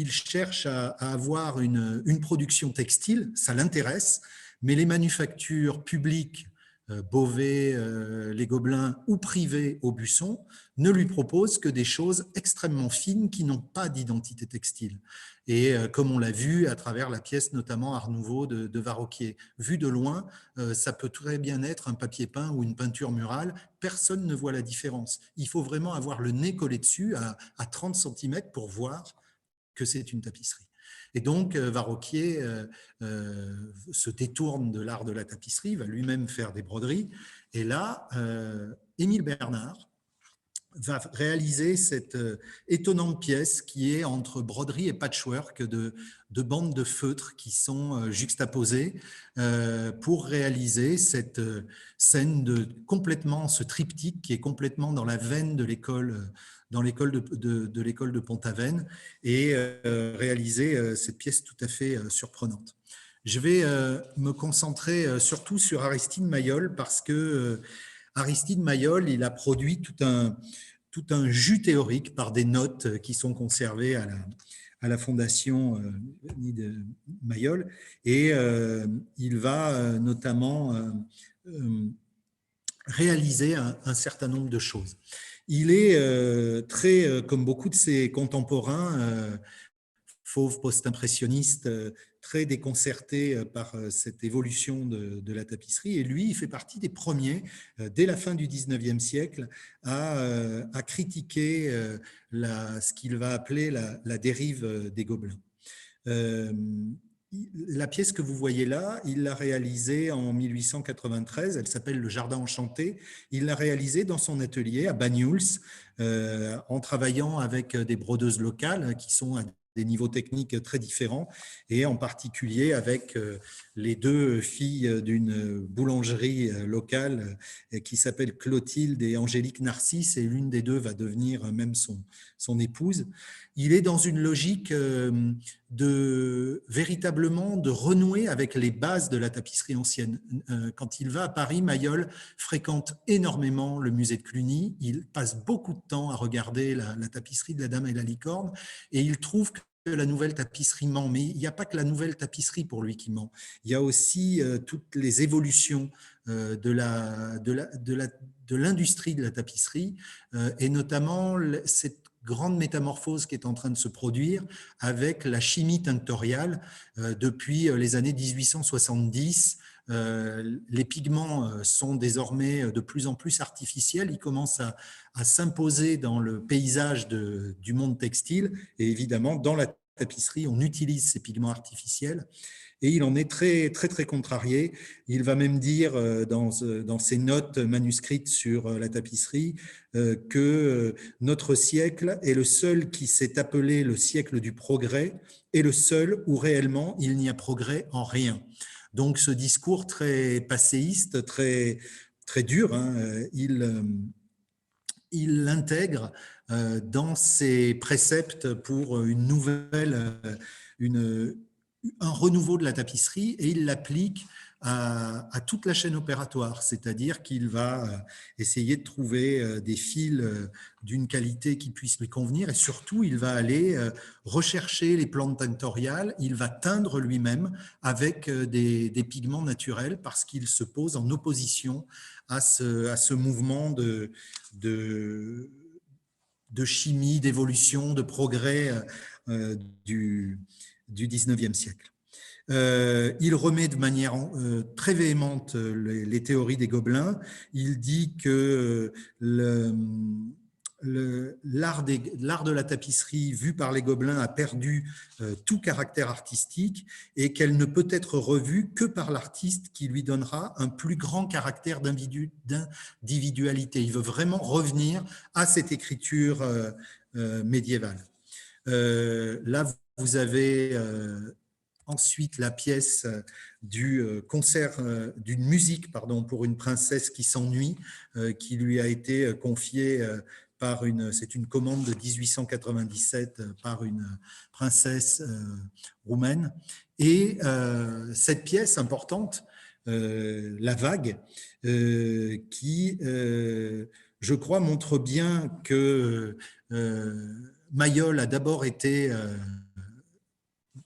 cherche à avoir une production textile, ça l'intéresse, mais les manufactures publiques, Beauvais, les Gobelins, ou privées, Aubusson, ne lui proposent que des choses extrêmement fines qui n'ont pas d'identité textile. Et comme on l'a vu à travers la pièce notamment Art Nouveau de Varroquier, vu de loin, ça peut très bien être un papier peint ou une peinture murale, personne ne voit la différence. Il faut vraiment avoir le nez collé dessus à 30 cm pour voir que c'est une tapisserie. Et donc, Varroquier se détourne de l'art de la tapisserie, va lui-même faire des broderies. Et là, Émile Bernard va réaliser cette étonnante pièce qui est entre broderie et patchwork de bandes de feutre qui sont juxtaposées pour réaliser cette scène ce triptyque qui est complètement dans la veine de l'école, dans l'école de l'école de Pont-Aven, et réaliser cette pièce tout à fait surprenante. Je vais me concentrer surtout sur Aristide Maillol, parce que Aristide Maillol, il a produit tout un jus théorique par des notes qui sont conservées à la Fondation de Maillol, et il va notamment réaliser un certain nombre de choses. Il est très, comme beaucoup de ses contemporains, fauve post-impressionniste, très déconcerté par cette évolution de la tapisserie. Et lui, il fait partie des premiers, dès la fin du 19e siècle, à critiquer ce qu'il va appeler la dérive des Gobelins. la pièce que vous voyez là, il l'a réalisée en 1893, elle s'appelle Le Jardin enchanté. Il l'a réalisée dans son atelier à Banyuls, en travaillant avec des brodeuses locales qui sont à des niveaux techniques très différents, et en particulier avec les deux filles d'une boulangerie locale qui s'appelle Clotilde et Angélique Narcisse, et l'une des deux va devenir même son épouse. Il est dans une logique véritablement de renouer avec les bases de la tapisserie ancienne. Quand il va à Paris, Mayol fréquente énormément le musée de Cluny. Il passe beaucoup de temps à regarder la tapisserie de la Dame et la Licorne, et il trouve que la nouvelle tapisserie ment. Mais il n'y a pas que la nouvelle tapisserie pour lui qui ment. Il y a aussi toutes les évolutions de l'industrie de la tapisserie, et notamment cette grande métamorphose qui est en train de se produire avec la chimie tinctoriale depuis les années 1870. Les pigments sont désormais de plus en plus artificiels. Ils commencent à s'imposer dans le paysage du monde textile, et évidemment, dans la tapisserie, on utilise ces pigments artificiels. Et il en est très, très, très contrarié. Il va même dire dans ses notes manuscrites sur la tapisserie que notre siècle est le seul qui s'est appelé le siècle du progrès, et le seul où réellement il n'y a progrès en rien. Donc ce discours très passéiste, très, très dur, hein, il l'intègre dans ses préceptes pour une nouvelle, un renouveau de la tapisserie, et il l'applique à toute la chaîne opératoire, c'est-à-dire qu'il va essayer de trouver des fils d'une qualité qui puisse lui convenir, et surtout il va aller rechercher les plantes tinctoriales, il va teindre lui-même avec des pigments naturels, parce qu'il se pose en opposition à ce mouvement de chimie, d'évolution, de progrès du 19e siècle. Il remet de manière très véhémente les théories des Gobelins. Il dit que l'art de la tapisserie vu par les Gobelins a perdu tout caractère artistique, et qu'elle ne peut être revue que par l'artiste qui lui donnera un plus grand caractère d'individualité. Il veut vraiment revenir à cette écriture médiévale. Là, vous avez ensuite la pièce du concert, d'une musique, pardon, pour une princesse qui s'ennuie, qui lui a été confiée c'est une commande de 1897 par une princesse roumaine. Et cette pièce importante, La Vague, qui, je crois, montre bien que Mayol a d'abord été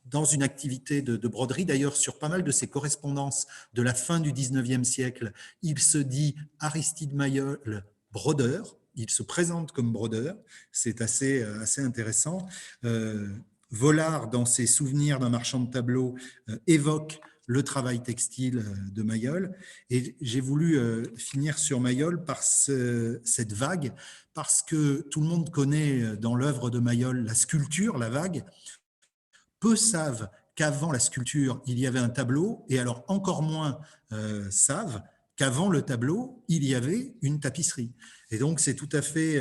dans une activité de broderie. D'ailleurs, sur pas mal de ses correspondances de la fin du 19e siècle, il se dit Aristide Mayol, brodeur. Il se présente comme brodeur. C'est assez intéressant. Vollard, dans ses souvenirs d'un marchand de tableaux, évoque le travail textile de Mayol. Et j'ai voulu finir sur Mayol par cette vague, parce que tout le monde connaît dans l'œuvre de Mayol la sculpture, la vague. Peu savent qu'avant la sculpture, il y avait un tableau, et alors encore moins savent qu'avant le tableau, il y avait une tapisserie. Et donc, c'est tout à fait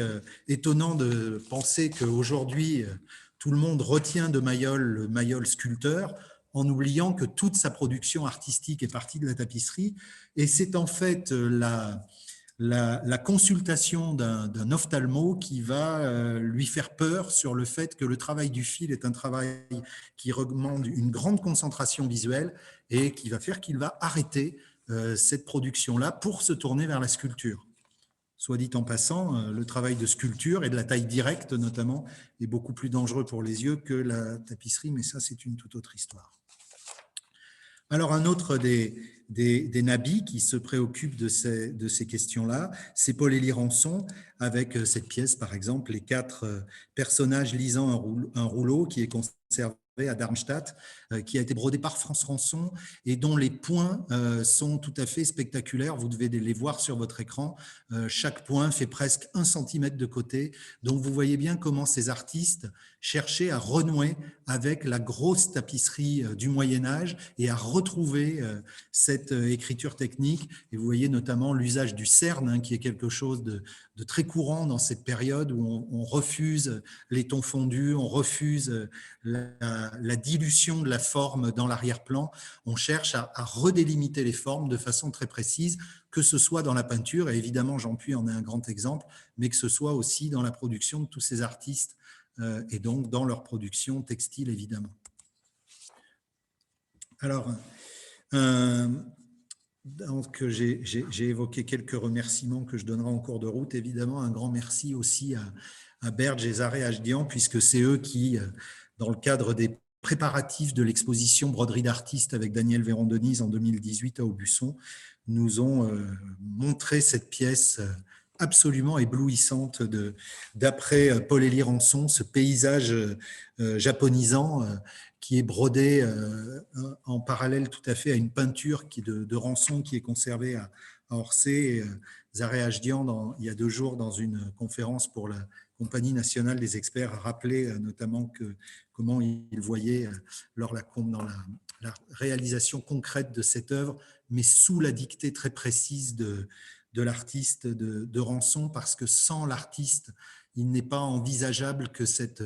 étonnant de penser qu'aujourd'hui, tout le monde retient de Mayol le Mayol sculpteur, en oubliant que toute sa production artistique est partie de la tapisserie. Et c'est en fait la consultation d'un ophtalmo qui va lui faire peur sur le fait que le travail du fil est un travail qui demande une grande concentration visuelle, et qui va faire qu'il va arrêter cette production-là pour se tourner vers la sculpture. Soit dit en passant, le travail de sculpture et de la taille directe notamment est beaucoup plus dangereux pour les yeux que la tapisserie, mais ça c'est une toute autre histoire. Alors, un autre des nabis qui se préoccupe de ces questions-là, c'est Paul-Élie Rançon, avec cette pièce, par exemple, les 4 personnages lisant un rouleau qui est conservé à Darmstadt, qui a été brodé par France Rançon, et dont les points sont tout à fait spectaculaires. Vous devez les voir sur votre écran. Chaque point fait presque 1 centimètre de côté. Donc, vous voyez bien comment ces artistes chercher à renouer avec la grosse tapisserie du Moyen-Âge et à retrouver cette écriture technique. Et vous voyez notamment l'usage du cerne, hein, qui est quelque chose de très courant dans cette période où on refuse les tons fondus, on refuse la dilution de la forme dans l'arrière-plan. On cherche à redélimiter les formes de façon très précise, que ce soit dans la peinture, et évidemment Jean Puy en est un grand exemple, mais que ce soit aussi dans la production de tous ces artistes et donc dans leur production textile, évidemment. Alors, donc j'ai évoqué quelques remerciements que je donnerai en cours de route. Évidemment, un grand merci aussi à Berge et Zaré Ajdian, puisque c'est eux qui, dans le cadre des préparatifs de l'exposition Broderie d'artistes avec Daniel Véron-Denise en 2018 à Aubusson, nous ont montré cette pièce absolument éblouissante d'après Paul-Élie Rançon, ce paysage japonisant qui est brodé en parallèle tout à fait à une peinture de Rançon qui est conservée à Orsay. Et Zaré Ajdian, il y a 2 jours, dans une conférence pour la Compagnie nationale des experts, a rappelé notamment comment il voyait dans la réalisation concrète de cette œuvre, mais sous la dictée très précise de l'artiste de Rançon, parce que sans l'artiste, il n'est pas envisageable que cette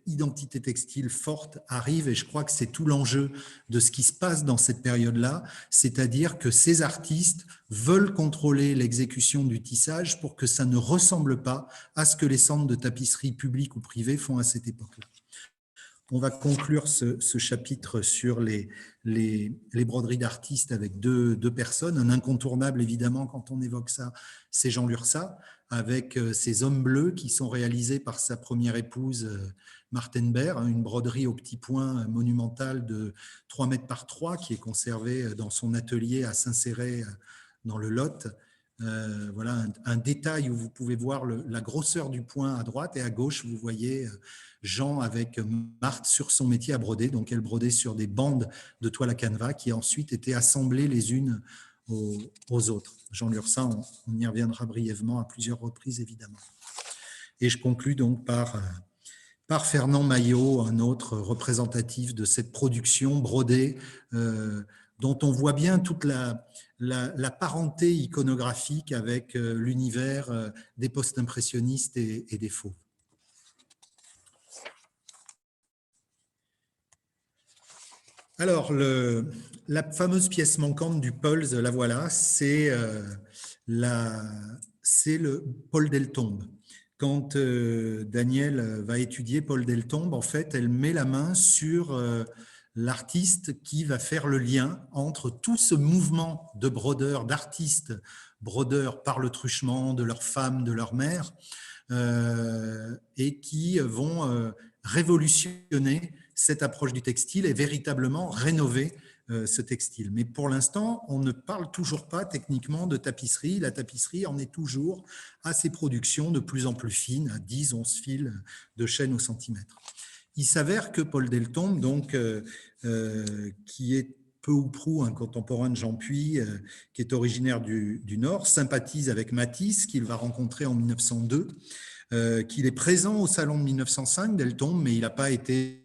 identité textile forte arrive, et je crois que c'est tout l'enjeu de ce qui se passe dans cette période-là, c'est-à-dire que ces artistes veulent contrôler l'exécution du tissage pour que ça ne ressemble pas à ce que les centres de tapisserie publics ou privés font à cette époque-là. On va conclure ce chapitre sur les broderies d'artistes avec deux personnes. Un incontournable, évidemment, quand on évoque ça, c'est Jean Lurçat, avec ses hommes bleus qui sont réalisés par sa première épouse, Martine Baer, une broderie au petit point monumentale de 3 mètres par 3 qui est conservée dans son atelier à Saint-Céré, dans le Lot. Voilà un détail où vous pouvez voir la grosseur du point à droite, et à gauche, vous voyez Jean avec Marthe sur son métier à broder. Donc, elle brodait sur des bandes de toile à canevas qui ensuite étaient assemblées les unes aux autres. Jean Lurçat, on y reviendra brièvement à plusieurs reprises, évidemment. Et je conclus donc par Fernand Maillot, un autre représentatif de cette production brodée, dont on voit bien toute la parenté iconographique avec l'univers des post-impressionnistes et des fauves. Alors, la fameuse pièce manquante du Pulse, la voilà, c'est le Paul Deltombe. Quand Daniel va étudier Paul Deltombe, en fait, elle met la main sur l'artiste qui va faire le lien entre tout ce mouvement de brodeurs, d'artistes brodeurs par le truchement de leurs femmes, de leurs mères, et qui vont révolutionner cette approche du textile et véritablement rénover ce textile. Mais pour l'instant, on ne parle toujours pas techniquement de tapisserie. La tapisserie en est toujours à ses productions de plus en plus fines, à 10-11 fils de chaîne au centimètre. Il s'avère que Paul Deltombe, donc, qui est peu ou prou un contemporain de Jean Puy, qui est originaire du Nord, sympathise avec Matisse, qu'il va rencontrer en 1902, qu'il est présent au salon de 1905, Deltombe, mais il n'a pas été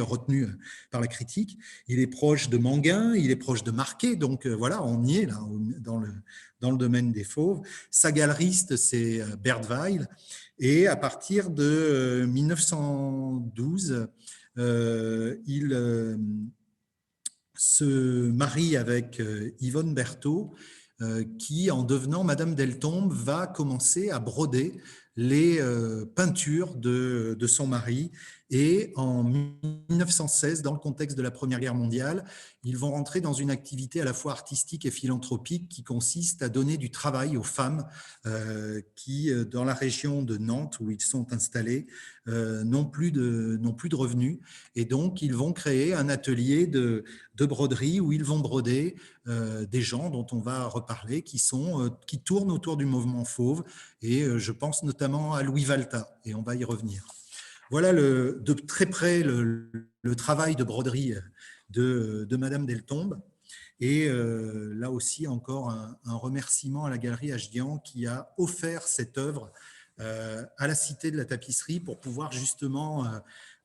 retenu par la critique. Il est proche de Manguin, il est proche de Marquet, donc voilà, on y est là, dans le domaine des fauves. Sa galeriste, c'est Bert Weil, et à partir de 1912, il se marie avec Yvonne Berthaud, qui, en devenant Madame Deltombe, va commencer à broder les peintures de son mari. Et en 1916, dans le contexte de la Première Guerre mondiale, ils vont rentrer dans une activité à la fois artistique et philanthropique qui consiste à donner du travail aux femmes qui, dans la région de Nantes où ils sont installés, n'ont plus de revenus. Et donc, ils vont créer un atelier de broderie où ils vont broder des gens dont on va reparler, qui tournent autour du mouvement fauve. Et je pense notamment à Louis Valta, et on va y revenir. Voilà de très près le travail de broderie de Madame Deltombe. Et là aussi, encore un remerciement à la Galerie Ajdian qui a offert cette œuvre à la Cité de la Tapisserie pour pouvoir justement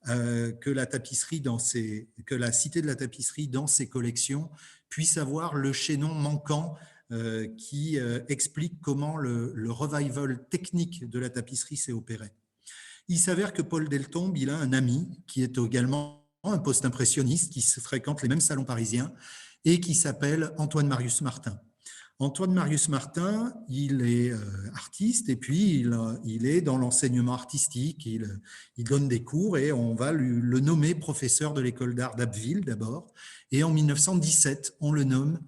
que la Cité de la Tapisserie dans ses collections puisse avoir le chaînon manquant qui explique comment le revival technique de la tapisserie s'est opéré. Il s'avère que Paul Deltombe, il a un ami qui est également un post-impressionniste qui fréquente les mêmes salons parisiens et qui s'appelle Antoine Marius Martin. Antoine Marius Martin, il est artiste et puis il est dans l'enseignement artistique, il donne des cours et on va le nommer professeur de l'école d'art d'Abbeville d'abord. Et en 1917, on le nomme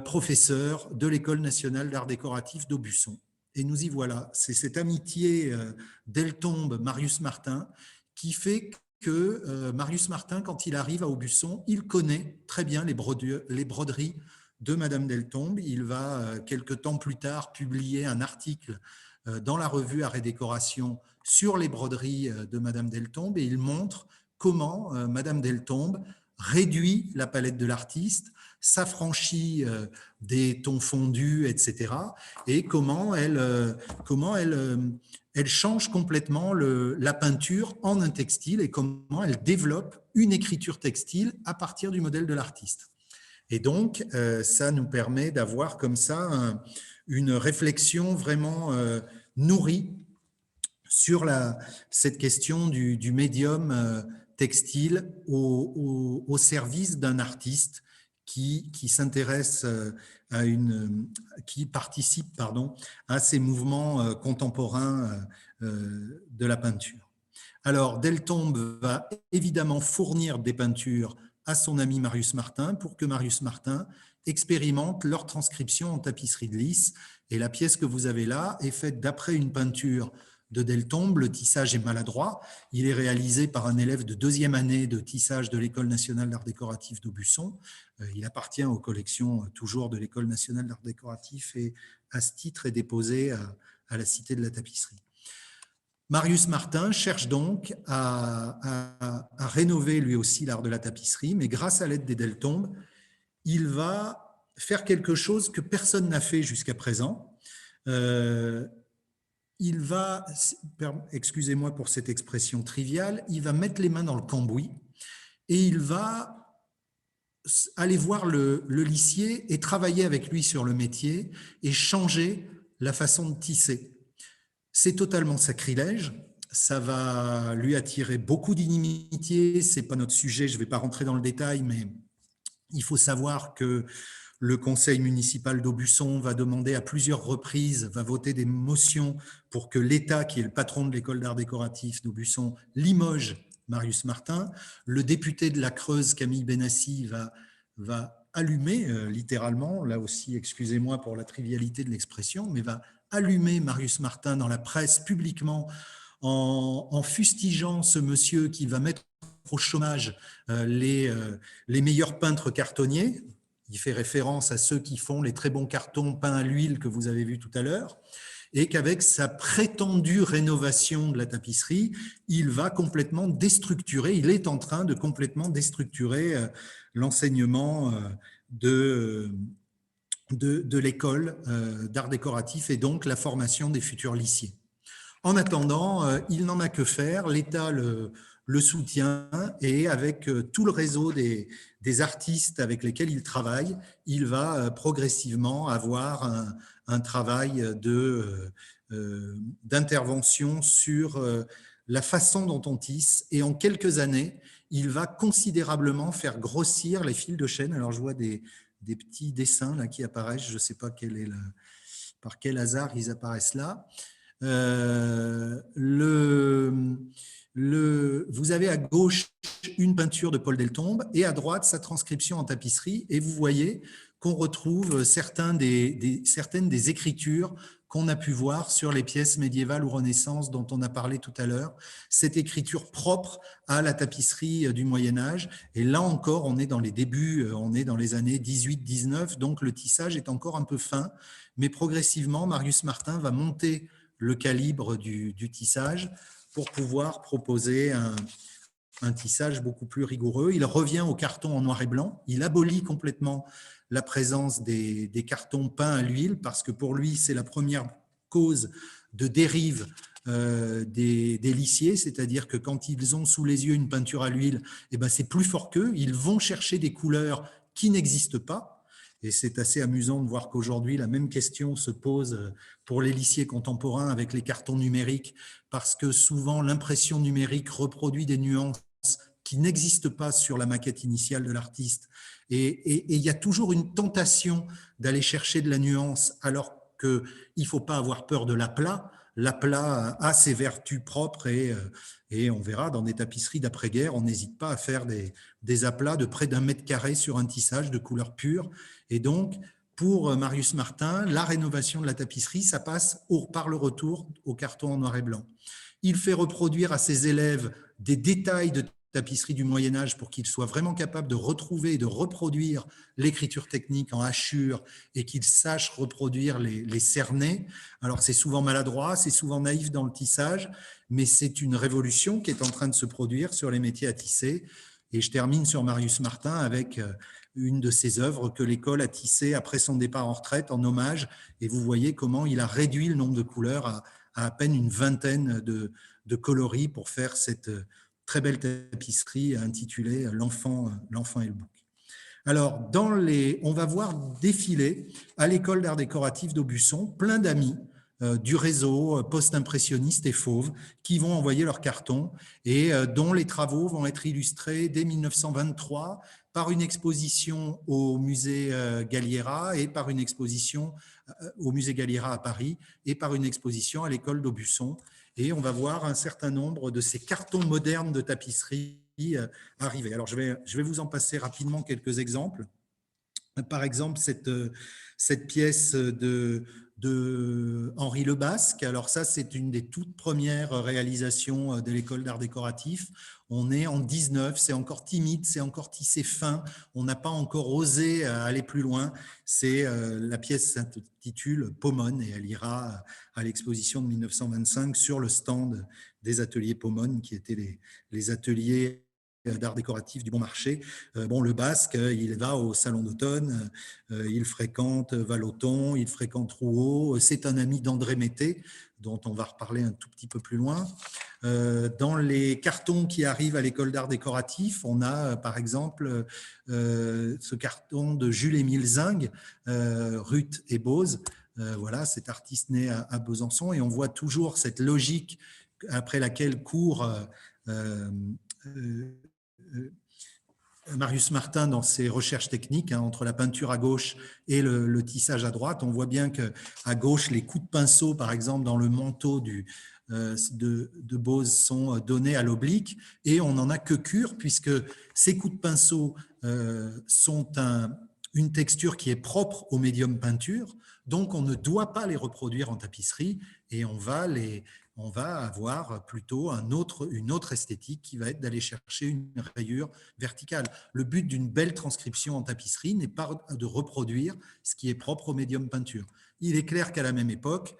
professeur de l'École nationale d'art décoratif d'Aubusson. Et nous y voilà. C'est cette amitié Deltombe-Marius Martin qui fait que Marius Martin, quand il arrive à Aubusson, il connaît très bien les broderies de Madame Deltombe. Il va, quelque temps plus tard, publier un article dans la revue Art et Décoration sur les broderies de Madame Deltombe et il montre comment Madame Deltombe réduit la palette de l'artiste, s'affranchit des tons fondus, etc. et comment elle change complètement la peinture en un textile et comment elle développe une écriture textile à partir du modèle de l'artiste. Et donc, ça nous permet d'avoir comme ça une réflexion vraiment nourrie sur cette question du médium textile au service d'un artiste qui s'intéresse qui participe à ces mouvements contemporains de la peinture. Alors, Deltombe va évidemment fournir des peintures à son ami Marius Martin pour que Marius Martin expérimente leur transcription en tapisserie de lys. Et la pièce que vous avez là est faite d'après une peinture de Deltombe. Le tissage est maladroit. Il est réalisé par un élève de 2e année de tissage de l'École nationale d'art décoratif d'Aubusson. Il appartient aux collections toujours de l'École nationale d'art décoratif et à ce titre est déposé à la Cité de la Tapisserie. Marius Martin cherche donc à rénover lui aussi l'art de la tapisserie, mais grâce à l'aide des Deltombe, il va faire quelque chose que personne n'a fait jusqu'à présent. Il va, excusez-moi pour cette expression triviale, il va mettre les mains dans le cambouis et il va aller voir le lissier et travailler avec lui sur le métier et changer la façon de tisser. C'est totalement sacrilège, ça va lui attirer beaucoup d'inimitié, ce n'est pas notre sujet, je ne vais pas rentrer dans le détail, mais il faut savoir que le conseil municipal d'Aubusson va demander à plusieurs reprises, va voter des motions pour que l'État, qui est le patron de l'école d'art décoratif d'Aubusson, limoge Marius Martin. Le député de la Creuse, Camille Benassi, va allumer, littéralement, là aussi, excusez-moi pour la trivialité de l'expression, mais va allumer Marius Martin dans la presse publiquement en fustigeant ce monsieur qui va mettre au chômage les meilleurs peintres cartonniers. Il fait référence à ceux qui font les très bons cartons peints à l'huile que vous avez vus tout à l'heure et qu'avec sa prétendue rénovation de la tapisserie, il va complètement déstructurer, il est en train de complètement déstructurer l'enseignement de l'école d'art décoratif et donc la formation des futurs lycéens. En attendant, il n'en a que faire, l'État le soutient et avec tout le réseau des artistes avec lesquels il travaille, il va progressivement avoir un travail d'intervention sur la façon dont on tisse et en quelques années, il va considérablement faire grossir les fils de chaîne. Alors je vois des petits dessins là, qui apparaissent, je ne sais pas par quel hasard ils apparaissent là. Vous avez à gauche une peinture de Paul Deltombe et à droite sa transcription en tapisserie et vous voyez qu'on retrouve certaines des écritures qu'on a pu voir sur les pièces médiévales ou Renaissance dont on a parlé tout à l'heure, cette écriture propre à la tapisserie du Moyen-Âge. Et là encore, on est dans les débuts, on est dans les années 18-19, donc le tissage est encore un peu fin, mais progressivement, Marius Martin va monter le calibre du tissage pour pouvoir proposer un tissage beaucoup plus rigoureux. Il revient au carton en noir et blanc, il abolit complètement la présence des cartons peints à l'huile parce que pour lui, c'est la première cause de dérive des lissiers, c'est-à-dire que quand ils ont sous les yeux une peinture à l'huile, eh ben, c'est plus fort qu'eux, ils vont chercher des couleurs qui n'existent pas. Et c'est assez amusant de voir qu'aujourd'hui, la même question se pose pour les lissiers contemporains avec les cartons numériques, parce que souvent, l'impression numérique reproduit des nuances qui n'existent pas sur la maquette initiale de l'artiste. Et il y a toujours une tentation d'aller chercher de la nuance, alors qu'il ne faut pas avoir peur de l'aplat. L'aplat a ses vertus propres et on verra dans des tapisseries d'après-guerre, on n'hésite pas à faire des aplats de près d'1 mètre carré sur un tissage de couleur pure. Et donc, pour Marius Martin, la rénovation de la tapisserie, ça passe par le retour au carton en noir et blanc. Il fait reproduire à ses élèves des détails de tapisserie du Moyen-Âge pour qu'ils soient vraiment capables de retrouver et de reproduire l'écriture technique en hachure et qu'ils sachent reproduire les cernets. Alors, c'est souvent maladroit, c'est souvent naïf dans le tissage, mais c'est une révolution qui est en train de se produire sur les métiers à tisser. Et je termine sur Marius Martin avec une de ses œuvres que l'école a tissée après son départ en retraite en hommage. Et vous voyez comment il a réduit le nombre de couleurs à peine une vingtaine de coloris pour faire cette très belle tapisserie intitulée « L'enfant et le bouc ». Alors, on va voir défiler à l'école d'art décoratif d'Aubusson plein d'amis du réseau post-impressionniste et fauve qui vont envoyer leurs cartons et dont les travaux vont être illustrés dès 1923 par une exposition au musée Galliera et par une exposition au musée Galliera à Paris et par une exposition à l'école d'Aubusson. Et on va voir un certain nombre de ces cartons modernes de tapisserie arriver. Alors, je vais vous en passer rapidement quelques exemples. Par exemple, cette pièce de Henri Le Basque. Alors ça, c'est une des toutes premières réalisations de l'école d'art décoratif. On est en 19, c'est encore timide, c'est encore tissé fin. On n'a pas encore osé aller plus loin. La pièce s'intitule Pomone et elle ira à l'exposition de 1925 sur le stand des ateliers Pomone, qui étaient les ateliers d'art décoratif du Bon Marché. Le Basque, il va au Salon d'automne, il fréquente Vallotton, il fréquente Rouault. C'est un ami d'André Mété, dont on va reparler un tout petit peu plus loin. Dans les cartons qui arrivent à l'école d'art décoratif, on a par exemple ce carton de Jules-Émile Zing, Ruth et Bose. Voilà, cet artiste né à Besançon. Et on voit toujours cette logique après laquelle court Marius Martin dans ses recherches techniques, entre la peinture à gauche et le tissage à droite. On voit bien qu'à gauche, les coups de pinceau, par exemple, dans le manteau de Bose sont donnés à l'oblique et on n'en a que cure puisque ces coups de pinceau sont une texture qui est propre au médium peinture, donc on ne doit pas les reproduire en tapisserie et on va avoir plutôt une autre esthétique qui va être d'aller chercher une rayure verticale. Le but d'une belle transcription en tapisserie n'est pas de reproduire ce qui est propre au médium peinture. Il est clair qu'à la même époque,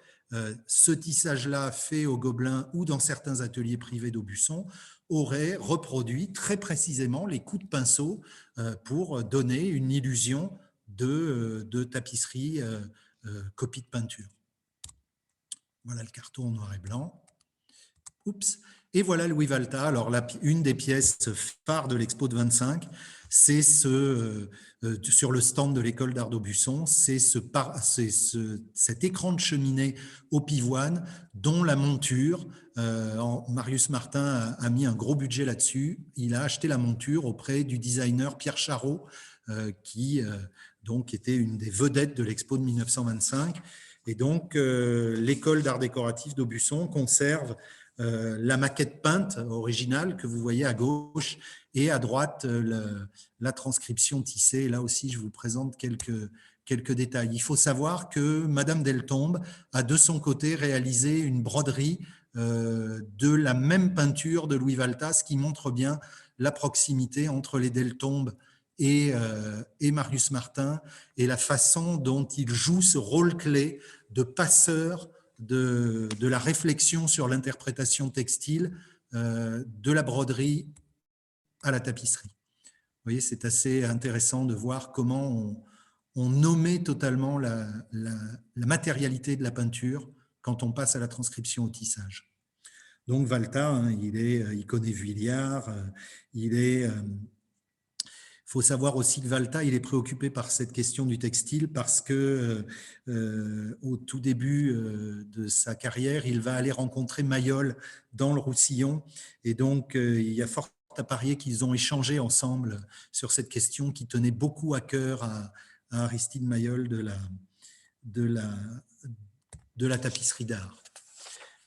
ce tissage-là fait au Gobelin ou dans certains ateliers privés d'Aubusson aurait reproduit très précisément les coups de pinceau pour donner une illusion de tapisserie copie de peinture. Voilà le carton en noir et blanc. Oups. Et voilà Louis Valta. Alors, une des pièces phares de l'expo de 25, c'est sur le stand de l'école d'art d'Aubusson, c'est cet écran de cheminée au pivoine dont la monture, Marius Martin a mis un gros budget là-dessus. Il a acheté la monture auprès du designer Pierre Charot, qui donc était une des vedettes de l'expo de 1925. Et donc, l'école d'art décoratif d'Aubusson conserve la maquette peinte originale que vous voyez à gauche et à droite, la transcription tissée. Là aussi, je vous présente quelques détails. Il faut savoir que Madame Deltombe a de son côté réalisé une broderie de la même peinture de Louis Valta, ce qui montre bien la proximité entre les Deltombe et Marius Martin et la façon dont il joue ce rôle clé de passeur de la réflexion sur l'interprétation textile de la broderie à la tapisserie. Vous voyez, c'est assez intéressant de voir comment on nommait totalement la matérialité de la peinture quand on passe à la transcription au tissage. Donc Valta, hein, il connaît Vuillard, il faut savoir aussi que Valta, il est préoccupé par cette question du textile parce que au tout début de sa carrière, il va aller rencontrer Mayol dans le Roussillon, et donc il y a fort à parier qu'ils ont échangé ensemble sur cette question qui tenait beaucoup à cœur à Aristide Mayol de la tapisserie d'art.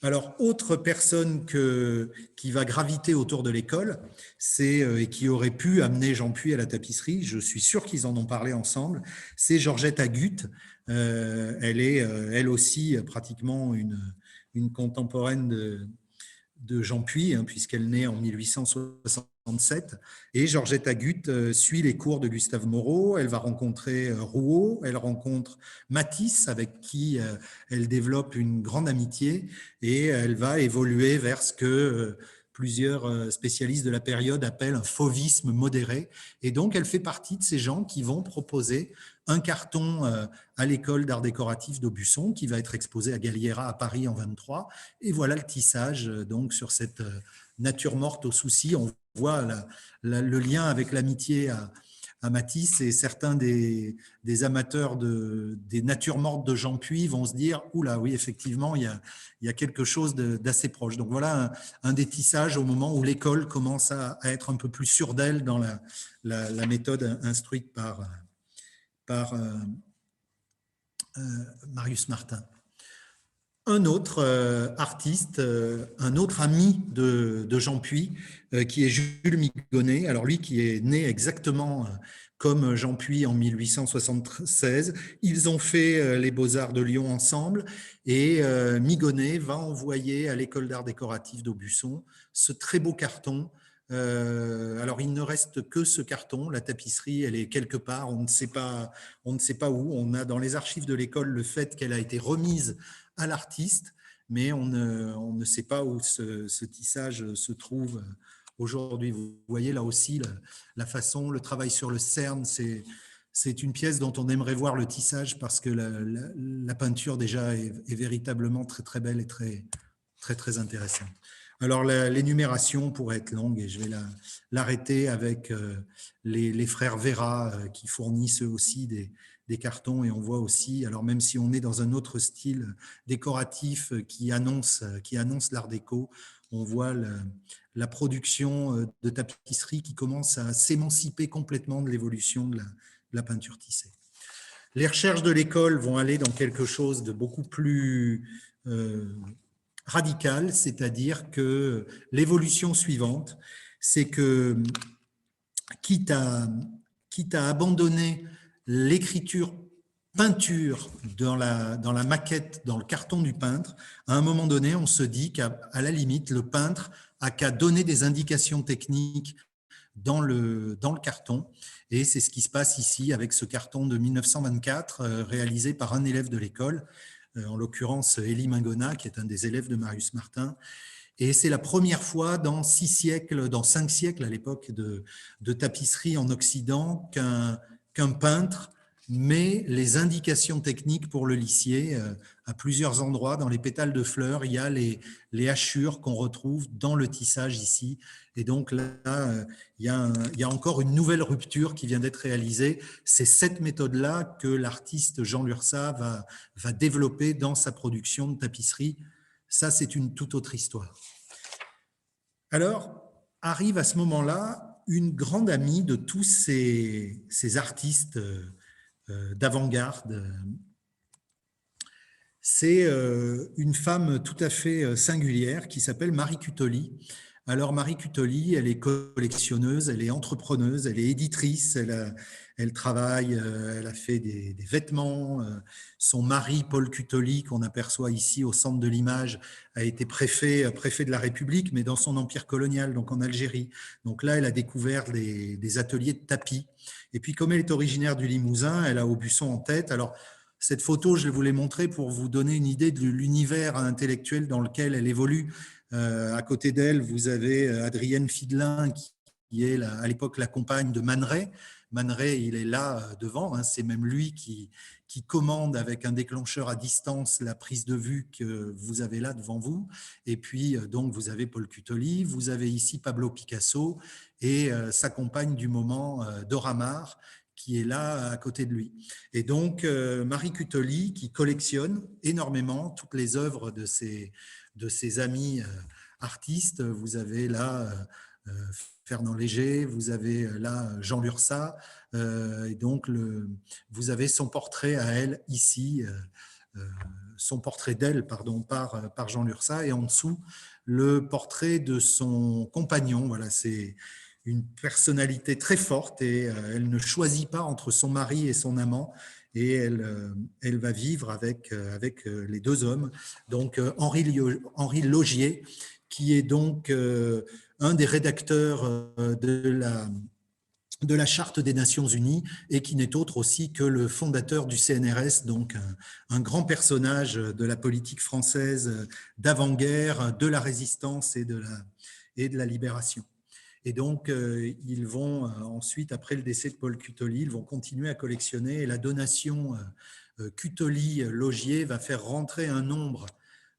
Alors, autre personne qui va graviter autour de l'école, et qui aurait pu amener Jean Puy à la tapisserie, je suis sûr qu'ils en ont parlé ensemble, c'est Georgette Agut. Elle est, elle aussi, pratiquement une contemporaine de Jean Puy, hein, puisqu'elle naît en 1867. Et Georgette Agut suit les cours de Gustave Moreau. Elle va rencontrer Rouault, elle rencontre Matisse, avec qui elle développe une grande amitié, et elle va évoluer vers ce que plusieurs spécialistes de la période appellent un fauvisme modéré. Et donc, elle fait partie de ces gens qui vont proposer un carton à l'école d'art décoratif d'Aubusson, qui va être exposé à Galliera à Paris en 23. Et voilà le tissage donc sur cette nature morte au souci. On voit le lien avec l'amitié à Matisse, et certains des amateurs des natures mortes de Jean Puy vont se dire « Oula, oui, effectivement, il y a quelque chose d'assez proche ». Donc voilà un des tissages au moment où l'école commence à être un peu plus sûre d'elle dans la méthode instruite par Marius Martin. Un autre artiste, un autre ami de Jean Puy, qui est Jules Migonnet. Alors lui qui est né exactement comme Jean Puy en 1876. Ils ont fait les Beaux-Arts de Lyon ensemble, et Migonnet va envoyer à l'école d'art décoratif d'Aubusson ce très beau carton. Alors il ne reste que ce carton, la tapisserie elle est quelque part, on ne sait pas où. On a dans les archives de l'école le fait qu'elle a été remise à l'artiste, mais on ne sait pas où ce tissage se trouve aujourd'hui. Vous voyez là aussi la façon, le travail sur le cerne, c'est une pièce dont on aimerait voir le tissage, parce que la peinture déjà est véritablement très très belle et très très très intéressante. Alors l'énumération pourrait être longue, et je vais l'arrêter avec les frères Vera qui fournissent eux aussi des cartons, et on voit aussi, alors même si on est dans un autre style décoratif qui annonce l'art déco, on voit la production de tapisserie qui commence à s'émanciper complètement de l'évolution de la peinture tissée. Les recherches de l'école vont aller dans quelque chose de beaucoup plus radical, c'est-à-dire que l'évolution suivante, c'est que quitte à abandonner l'écriture peinture dans la maquette, dans le carton du peintre, à un moment donné, on se dit qu'à la limite, le peintre a qu'à donner des indications techniques dans le carton. Et c'est ce qui se passe ici avec ce carton de 1924 réalisé par un élève de l'école, en l'occurrence Élie Mingona, qui est un des élèves de Marius Martin. Et c'est la première fois dans 5 siècles à l'époque de tapisserie en Occident qu'un peintre met les indications techniques pour le lissier à plusieurs endroits. Dans les pétales de fleurs, il y a les hachures qu'on retrouve dans le tissage ici. Et donc là, il y a encore une nouvelle rupture qui vient d'être réalisée. C'est cette méthode-là que l'artiste Jean Lursa va développer dans sa production de tapisserie. Ça, c'est une toute autre histoire. Alors, arrive à ce moment-là une grande amie de tous ces artistes d'avant-garde. C'est une femme tout à fait singulière qui s'appelle Marie Cutoli. Alors Marie Cutoli, elle est collectionneuse, elle est entrepreneuse, elle est éditrice, elle travaille, elle a fait des vêtements. Son mari, Paul Cutoli, qu'on aperçoit ici au centre de l'image, a été préfet de la République, mais dans son empire colonial, donc en Algérie. Donc là, elle a découvert des ateliers de tapis. Et puis, comme elle est originaire du Limousin, elle a Aubusson en tête. Alors, cette photo, je vais vous l'ai montrée pour vous donner une idée de l'univers intellectuel dans lequel elle évolue. À côté d'elle, vous avez Adrienne Fidelin, qui est à l'époque la compagne de Man Ray. Man Ray, il est là devant, hein, c'est même lui qui commande avec un déclencheur à distance la prise de vue que vous avez là devant vous. Et puis, donc, vous avez Paul Cutoli, vous avez ici Pablo Picasso et sa compagne du moment, Dora Maar, qui est là à côté de lui. Et donc, Marie Cutoli, qui collectionne énormément toutes les œuvres de ses amis artistes. Vous avez là Fernand Léger, vous avez là Jean Lurçat, et donc vous avez son portrait à elle ici, son portrait d'elle, pardon, par Jean Lurçat, et en dessous, le portrait de son compagnon. Voilà, c'est une personnalité très forte et elle ne choisit pas entre son mari et son amant, et elle va vivre avec les deux hommes. Donc Henri Laugier, qui est donc un des rédacteurs de la Charte des Nations Unies et qui n'est autre aussi que le fondateur du CNRS, donc un grand personnage de la politique française d'avant-guerre, de la résistance et de la libération. Et donc, ils vont ensuite, après le décès de Paul Cutoli, ils vont continuer à collectionner, et la donation Cutoli-Laugier va faire rentrer un nombre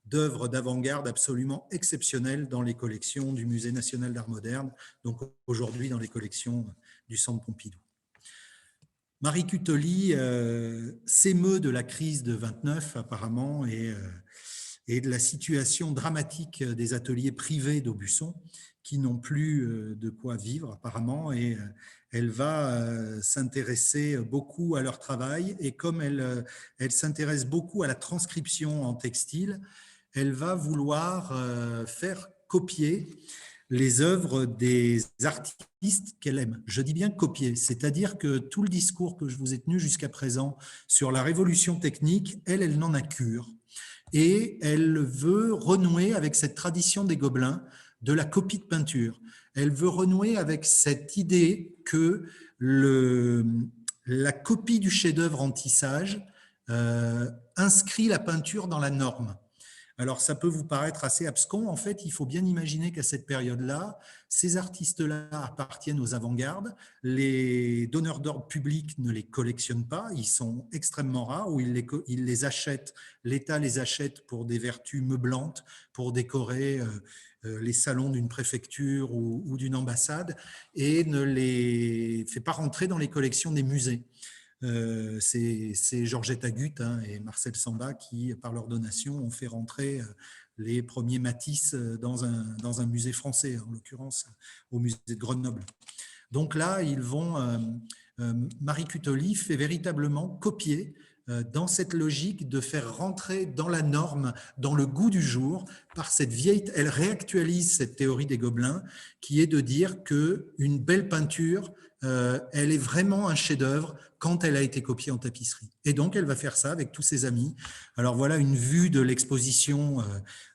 d'œuvres d'avant-garde absolument exceptionnelles dans les collections du Musée national d'art moderne, donc aujourd'hui dans les collections du Centre Pompidou. Marie Cutoli s'émeut de la crise de 29 apparemment et de la situation dramatique des ateliers privés d'Aubusson qui n'ont plus de quoi vivre apparemment, et elle va s'intéresser beaucoup à leur travail, et comme elle s'intéresse beaucoup à la transcription en textile, elle va vouloir faire copier les œuvres des artistes qu'elle aime. Je dis bien copier, c'est-à-dire que tout le discours que je vous ai tenu jusqu'à présent sur la révolution technique, elle n'en a cure. Et elle veut renouer avec cette tradition des Gobelins de la copie de peinture. Elle veut renouer avec cette idée que la copie du chef-d'œuvre en tissage inscrit la peinture dans la norme. Alors, ça peut vous paraître assez abscon. En fait, il faut bien imaginer qu'à cette période-là, ces artistes-là appartiennent aux avant-gardes. Les donneurs d'ordre publics ne les collectionnent pas. Ils sont extrêmement rares, ou ils les achètent. L'État les achète pour des vertus meublantes, pour décorer les salons d'une préfecture ou d'une ambassade, et ne les fait pas rentrer dans les collections des musées. C'est Georgette Agut et Marcel Samba qui, par leur donation, ont fait rentrer les premiers Matisse dans un musée français, en l'occurrence au musée de Grenoble. Donc là, Marie Cutoli fait véritablement copier dans cette logique de faire rentrer dans la norme, dans le goût du jour, par cette vieille. Elle réactualise cette théorie des Gobelins, qui est de dire qu'une belle peinture, elle est vraiment un chef-d'œuvre quand elle a été copiée en tapisserie. Et donc, elle va faire ça avec tous ses amis. Alors voilà une vue de l'exposition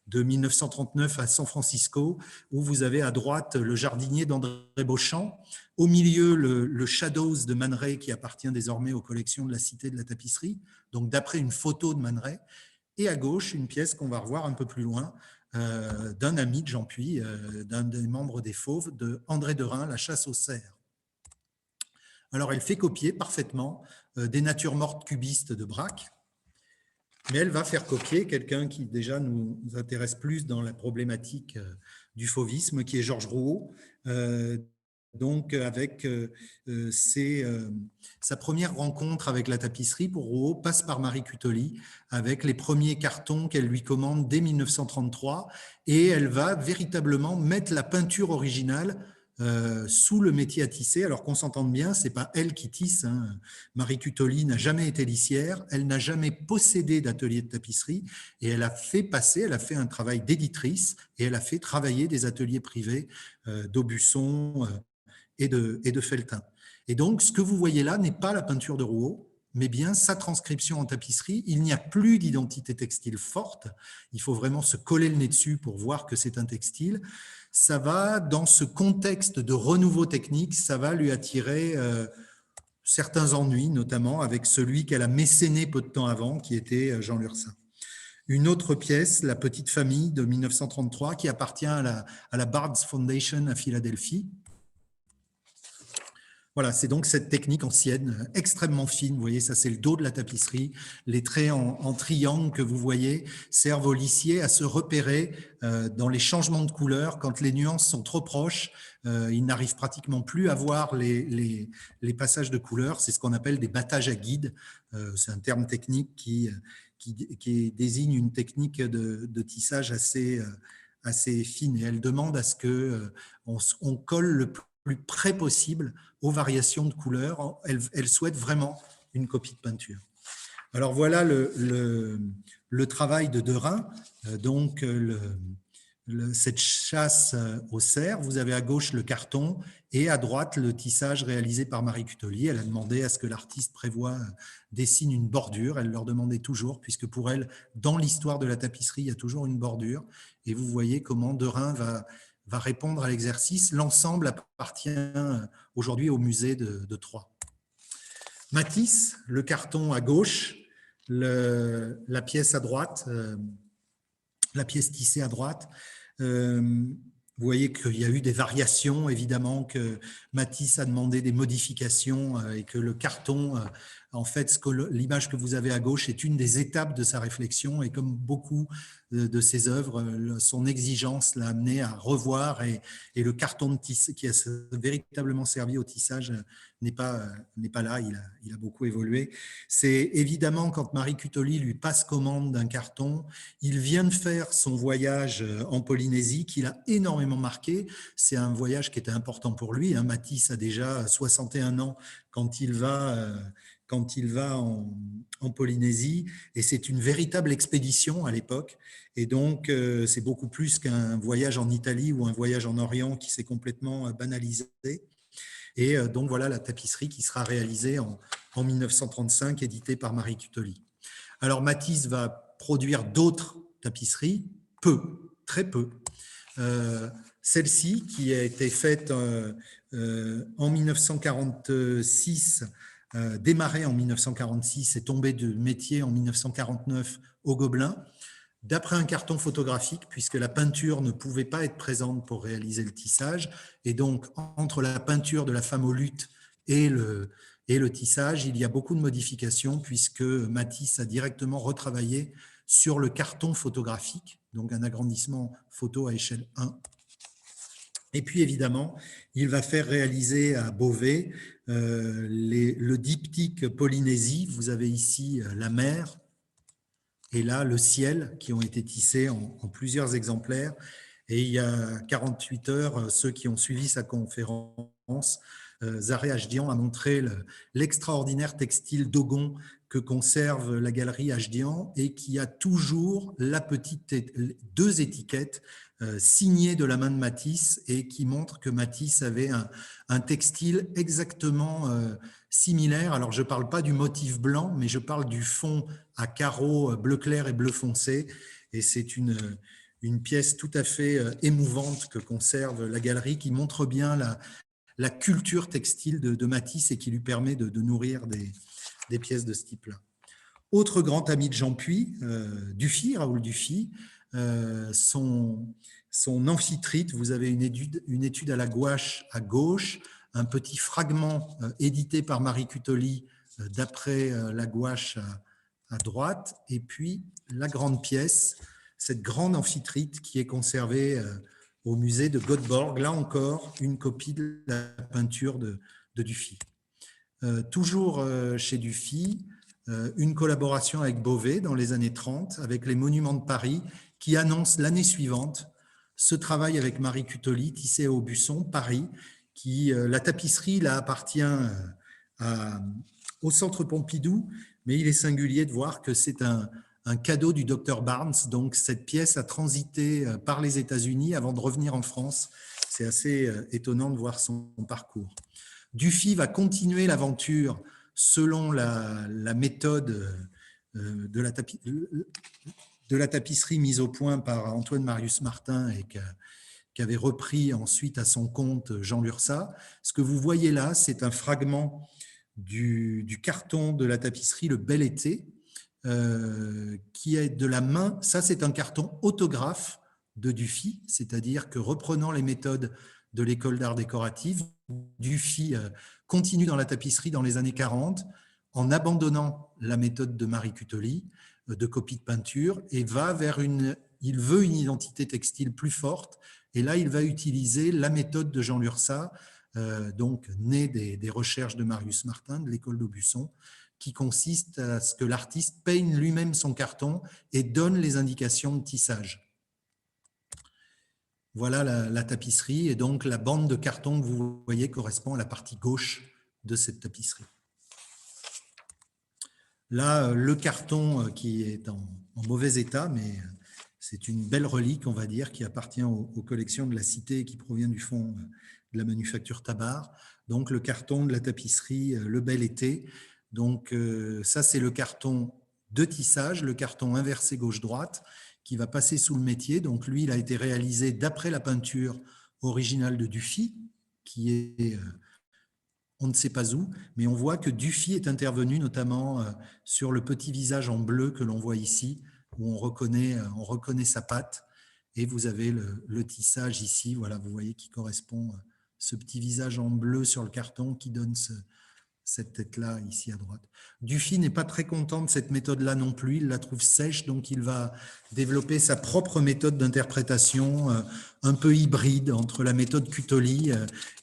de 1939 à San Francisco, où vous avez à droite le jardinier d'André Beauchamp, au milieu le Shadows de Man Ray, qui appartient désormais aux collections de la Cité de la Tapisserie, donc d'après une photo de Man Ray, et à gauche une pièce qu'on va revoir un peu plus loin, d'un ami de Jean Puy, d'un des membres des Fauves, de André Derain, La chasse aux cerfs. Alors, elle fait copier parfaitement des natures mortes cubistes de Braque, mais elle va faire copier quelqu'un qui déjà nous intéresse plus dans la problématique du fauvisme, qui est Georges Rouault, donc avec sa première rencontre avec la tapisserie pour Rouault passe par Marie Cutoli, avec les premiers cartons qu'elle lui commande dès 1933, et elle va véritablement mettre la peinture originale sous le métier à tisser. Alors qu'on s'entende bien, c'est pas elle qui tisse. Marie Cutoli n'a jamais été lissière, elle n'a jamais possédé d'atelier de tapisserie, et elle a fait un travail d'éditrice, et elle a fait travailler des ateliers privés d'Aubusson et de Feltin. Et donc, ce que vous voyez là n'est pas la peinture de Rouault, mais bien sa transcription en tapisserie. Il n'y a plus d'identité textile forte. Il faut vraiment se coller le nez dessus pour voir que c'est un textile. Ça va, dans ce contexte de renouveau technique, ça va lui attirer certains ennuis, notamment avec celui qu'elle a mécéné peu de temps avant, qui était Jean Lurçat. Une autre pièce, La Petite Famille de 1933, qui appartient à la Bard's Foundation à Philadelphie. Voilà, c'est donc cette technique ancienne, extrêmement fine. Vous voyez, ça c'est le dos de la tapisserie. Les traits en triangle que vous voyez servent aux lissiers à se repérer dans les changements de couleur. Quand les nuances sont trop proches, ils n'arrivent pratiquement plus à voir les passages de couleurs. C'est ce qu'on appelle des battages à guide. C'est un terme technique qui désigne une technique de tissage assez fine. Et elle demande à ce qu'on colle le plus près possible aux variations de couleurs. Elle souhaite vraiment une copie de peinture. Alors voilà le travail de Derain, donc cette chasse au cerf. Vous avez à gauche le carton et à droite le tissage réalisé par Marie Cutoli. Elle a demandé à ce que l'artiste dessine une bordure. Elle leur demandait toujours, puisque pour elle, dans l'histoire de la tapisserie, il y a toujours une bordure. Et vous voyez comment Derain va répondre à l'exercice. L'ensemble appartient aujourd'hui au musée de Troyes. Matisse, le carton à gauche, la pièce à droite, la pièce tissée à droite. Vous voyez qu'il y a eu des variations, évidemment, que Matisse a demandé des modifications et que le carton, en fait, l'image que vous avez à gauche est une des étapes de sa réflexion, et comme beaucoup de ses œuvres, son exigence l'a amené à revoir, et le carton de tissage qui a véritablement servi au tissage n'est pas là, il a beaucoup évolué. C'est évidemment quand Marie Cutoli lui passe commande d'un carton, il vient de faire son voyage en Polynésie qui l'a énormément marqué. C'est un voyage qui était important pour lui. Matisse a déjà 61 ans quand il va en Polynésie, et c'est une véritable expédition à l'époque. Et donc, c'est beaucoup plus qu'un voyage en Italie ou un voyage en Orient qui s'est complètement banalisé. Et donc, voilà la tapisserie qui sera réalisée en 1935, éditée par Marie Cutoli. Alors, Matisse va produire d'autres tapisseries, très peu. Celle-ci, qui a été faite en 1946, démarrée en 1946 et tombée de métier en 1949 au Gobelin, d'après un carton photographique, puisque la peinture ne pouvait pas être présente pour réaliser le tissage. Et donc, entre la peinture de la femme au luth et le tissage, il y a beaucoup de modifications, puisque Matisse a directement retravaillé sur le carton photographique, donc un agrandissement photo à échelle 1. Et puis, évidemment, il va faire réaliser à Beauvais le diptyque Polynésie. Vous avez ici la mer et là le ciel, qui ont été tissés en plusieurs exemplaires. Et il y a 48 heures, ceux qui ont suivi sa conférence, Zaré Hachdian a montré l'extraordinaire textile Dogon que conserve la galerie Hachdian et qui a toujours deux étiquettes signées de la main de Matisse, et qui montrent que Matisse avait un textile exactement similaire. Alors, je ne parle pas du motif blanc, mais je parle du fond à carreaux bleu clair et bleu foncé. Et c'est une pièce tout à fait émouvante que conserve la galerie, qui montre bien la culture textile de Matisse et qui lui permet de nourrir des pièces de ce type-là. Autre grand ami de Jean Puy, Dufy, Raoul Dufy, son amphitrite. Vous avez une étude à la gouache à gauche, un petit fragment édité par Marie Cutoli d'après la gouache à droite, et puis la grande pièce, cette grande amphitrite qui est conservée au musée de Göteborg. Là encore, une copie de la peinture de Dufy. Toujours chez Dufy, une collaboration avec Beauvais dans les années 30, avec les Monuments de Paris, qui annonce l'année suivante ce travail avec Marie Cutoli, tissé à Aubusson, Paris, la tapisserie là, appartient au Centre Pompidou, mais il est singulier de voir que c'est un cadeau du docteur Barnes. Donc, cette pièce a transité par les États-Unis avant de revenir en France. C'est assez étonnant de voir son parcours. Dufy va continuer l'aventure selon la méthode de la tapisserie mise au point par Antoine Marius Martin et qu'avait repris ensuite à son compte Jean Lursa. Ce que vous voyez là, c'est un fragment du carton de la tapisserie Le Bel Été, qui est de la main. Ça, c'est un carton autographe de Dufy, c'est-à-dire que reprenant les méthodes de l'école d'art décoratif. Dufy continue dans la tapisserie dans les années 40 en abandonnant la méthode de Marie Cutoli de copie de peinture et va vers il veut une identité textile plus forte et là il va utiliser la méthode de Jean Lurçat, donc née des recherches de Marius Martin de l'école d'Aubusson, qui consiste à ce que l'artiste peigne lui-même son carton et donne les indications de tissage. Voilà la tapisserie et donc la bande de carton que vous voyez correspond à la partie gauche de cette tapisserie. Là, le carton qui est en mauvais état, mais c'est une belle relique, on va dire, qui appartient aux collections de la Cité et qui provient du fonds de la manufacture Tabar. Donc, le carton de la tapisserie Le Bel Été. Donc, ça, c'est le carton de tissage, le carton inversé gauche-droite, qui va passer sous le métier. Donc, lui, il a été réalisé d'après la peinture originale de Dufy, qui est... on ne sait pas où, mais on voit que Dufy est intervenu notamment sur le petit visage en bleu que l'on voit ici, où on reconnaît sa patte. Et vous avez le tissage ici, voilà, vous voyez qui correspond, ce petit visage en bleu sur le carton qui donne cette tête-là ici à droite. Dufy n'est pas très content de cette méthode-là non plus, il la trouve sèche, donc il va développer sa propre méthode d'interprétation, un peu hybride entre la méthode Cutoli,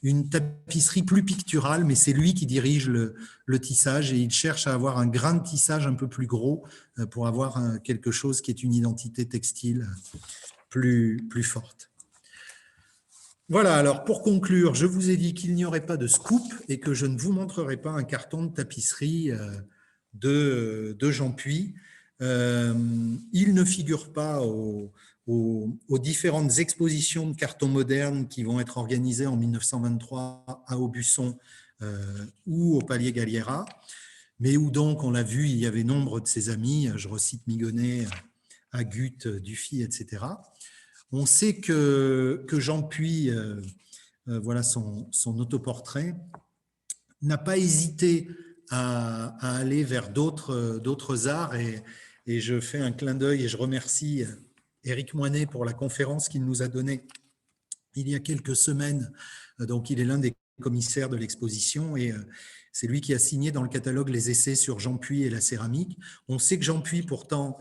une tapisserie plus picturale, mais c'est lui qui dirige le tissage et il cherche à avoir un grain de tissage un peu plus gros pour avoir quelque chose qui est une identité textile plus forte. Voilà, alors pour conclure, je vous ai dit qu'il n'y aurait pas de scoop et que je ne vous montrerai pas un carton de tapisserie de Jean Puy. Il ne figure pas aux différentes expositions de cartons modernes qui vont être organisées en 1923 à Aubusson ou au Palais Galliera, mais où donc, on l'a vu, il y avait nombre de ses amis, je recite Migonnet, Agut, Dufy, etc. On sait que Jean Puy, voilà son autoportrait, n'a pas hésité à aller vers d'autres arts et je fais un clin d'œil et je remercie Éric Moinet pour la conférence qu'il nous a donnée il y a quelques semaines. Donc, il est l'un des commissaires de l'exposition et c'est lui qui a signé dans le catalogue les essais sur Jean Puy et la céramique. On sait que Jean Puy, pourtant,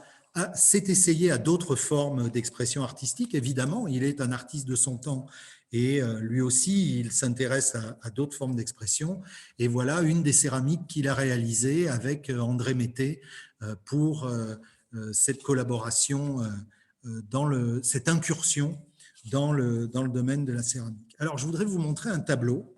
s'est essayé à d'autres formes d'expression artistique. Évidemment, il est un artiste de son temps et lui aussi, il s'intéresse à d'autres formes d'expression. Et voilà une des céramiques qu'il a réalisées avec André Mété pour cette collaboration, cette incursion dans le domaine de la céramique. Alors, je voudrais vous montrer un tableau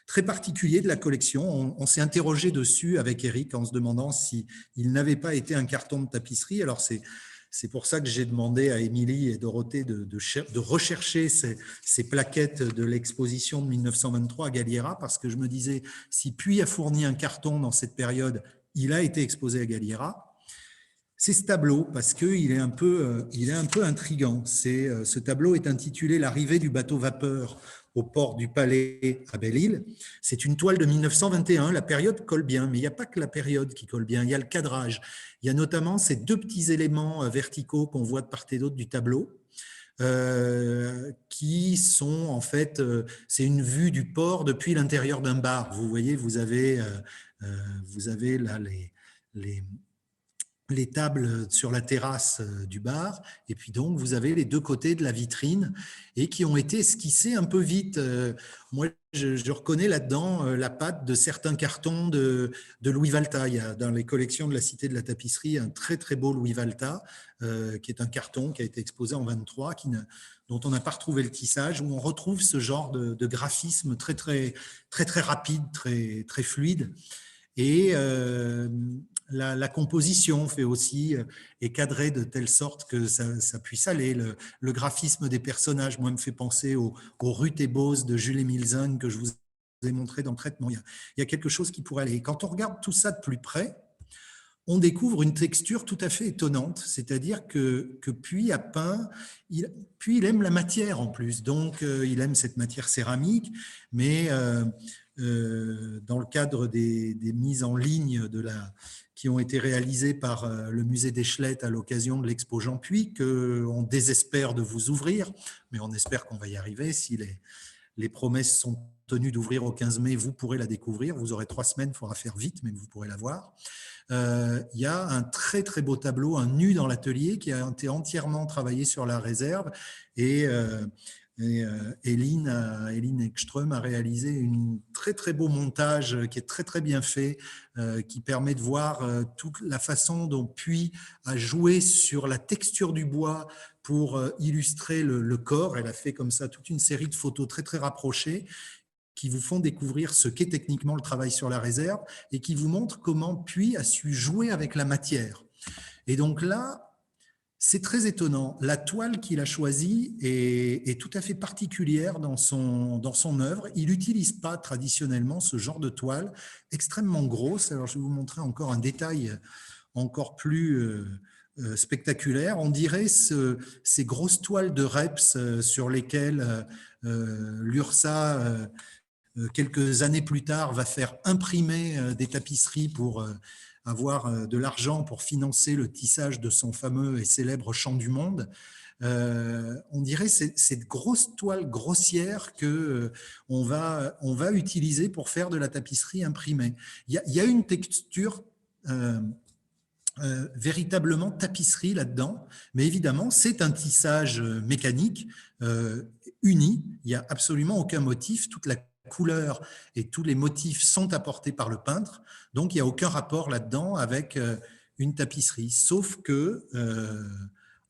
très particulier de la collection. On s'est interrogé dessus avec Éric en se demandant s'il n'avait pas été un carton de tapisserie. Alors, c'est pour ça que j'ai demandé à Émilie et Dorothée de rechercher ces plaquettes de l'exposition de 1923 à Galliera, parce que je me disais, si Puy a fourni un carton dans cette période, il a été exposé à Galliera. C'est ce tableau, parce qu'il est un peu intriguant. Ce tableau est intitulé « L'arrivée du bateau vapeur au port du Palais à Belle-Île ». C'est une toile de 1921, la période colle bien, mais il n'y a pas que la période qui colle bien, il y a le cadrage. Il y a notamment ces deux petits éléments verticaux qu'on voit de part et d'autre du tableau, qui sont en fait, c'est une vue du port depuis l'intérieur d'un bar. Vous voyez, vous avez là les tables sur la terrasse du bar, et puis donc vous avez les deux côtés de la vitrine, et qui ont été esquissés un peu vite. Moi, je reconnais là-dedans la patte de certains cartons de Louis Valta. Il y a dans les collections de la Cité de la Tapisserie un très très beau Louis Valta, qui est un carton qui a été exposé en 23, dont on n'a pas retrouvé le tissage, où on retrouve ce genre de graphisme très très très très rapide, très très fluide. Et la composition fait aussi est cadrée de telle sorte que ça puisse aller. Le graphisme des personnages, moi, me fait penser au Ruth et Bose de Jules-Émile Zing que je vous ai montré dans le traitement. Il y a quelque chose qui pourrait aller. Et quand on regarde tout ça de plus près, on découvre une texture tout à fait étonnante, c'est-à-dire que Puy a peint, Puy il aime la matière en plus, donc il aime cette matière céramique, mais dans le cadre des mises en ligne qui ont été réalisées par le musée d'Échelette à l'occasion de l'expo Jean Puy, qu'on désespère de vous ouvrir, mais on espère qu'on va y arriver. Si les promesses sont tenues d'ouvrir au 15 mai, vous pourrez la découvrir. Vous aurez 3 semaines, il faudra faire vite, mais vous pourrez la voir. Il y a un très très beau tableau, un nu dans l'atelier qui a été entièrement travaillé sur la réserve et Eline Ekström a réalisé un très très beau montage qui est très très bien fait, qui permet de voir toute la façon dont Puy a joué sur la texture du bois pour illustrer le corps. Elle a fait comme ça toute une série de photos très très rapprochées qui vous font découvrir ce qu'est techniquement le travail sur la réserve et qui vous montrent comment Puy a su jouer avec la matière. Et donc là, c'est très étonnant. La toile qu'il a choisie est tout à fait particulière dans son œuvre. Il n'utilise pas traditionnellement ce genre de toile extrêmement grosse. Alors, je vais vous montrer encore un détail encore plus spectaculaire. On dirait ces grosses toiles de Reps sur lesquelles l'URSSAF, quelques années plus tard, va faire imprimer des tapisseries pour avoir de l'argent pour financer le tissage de son fameux et célèbre Chant du Monde. On dirait cette grosse toile grossière qu'on va utiliser pour faire de la tapisserie imprimée. Il y a une texture véritablement tapisserie là-dedans, mais évidemment, c'est un tissage mécanique uni. Il n'y a absolument aucun motif. Toute la couleur et tous les motifs sont apportés par le peintre, donc il n'y a aucun rapport là-dedans avec une tapisserie, sauf que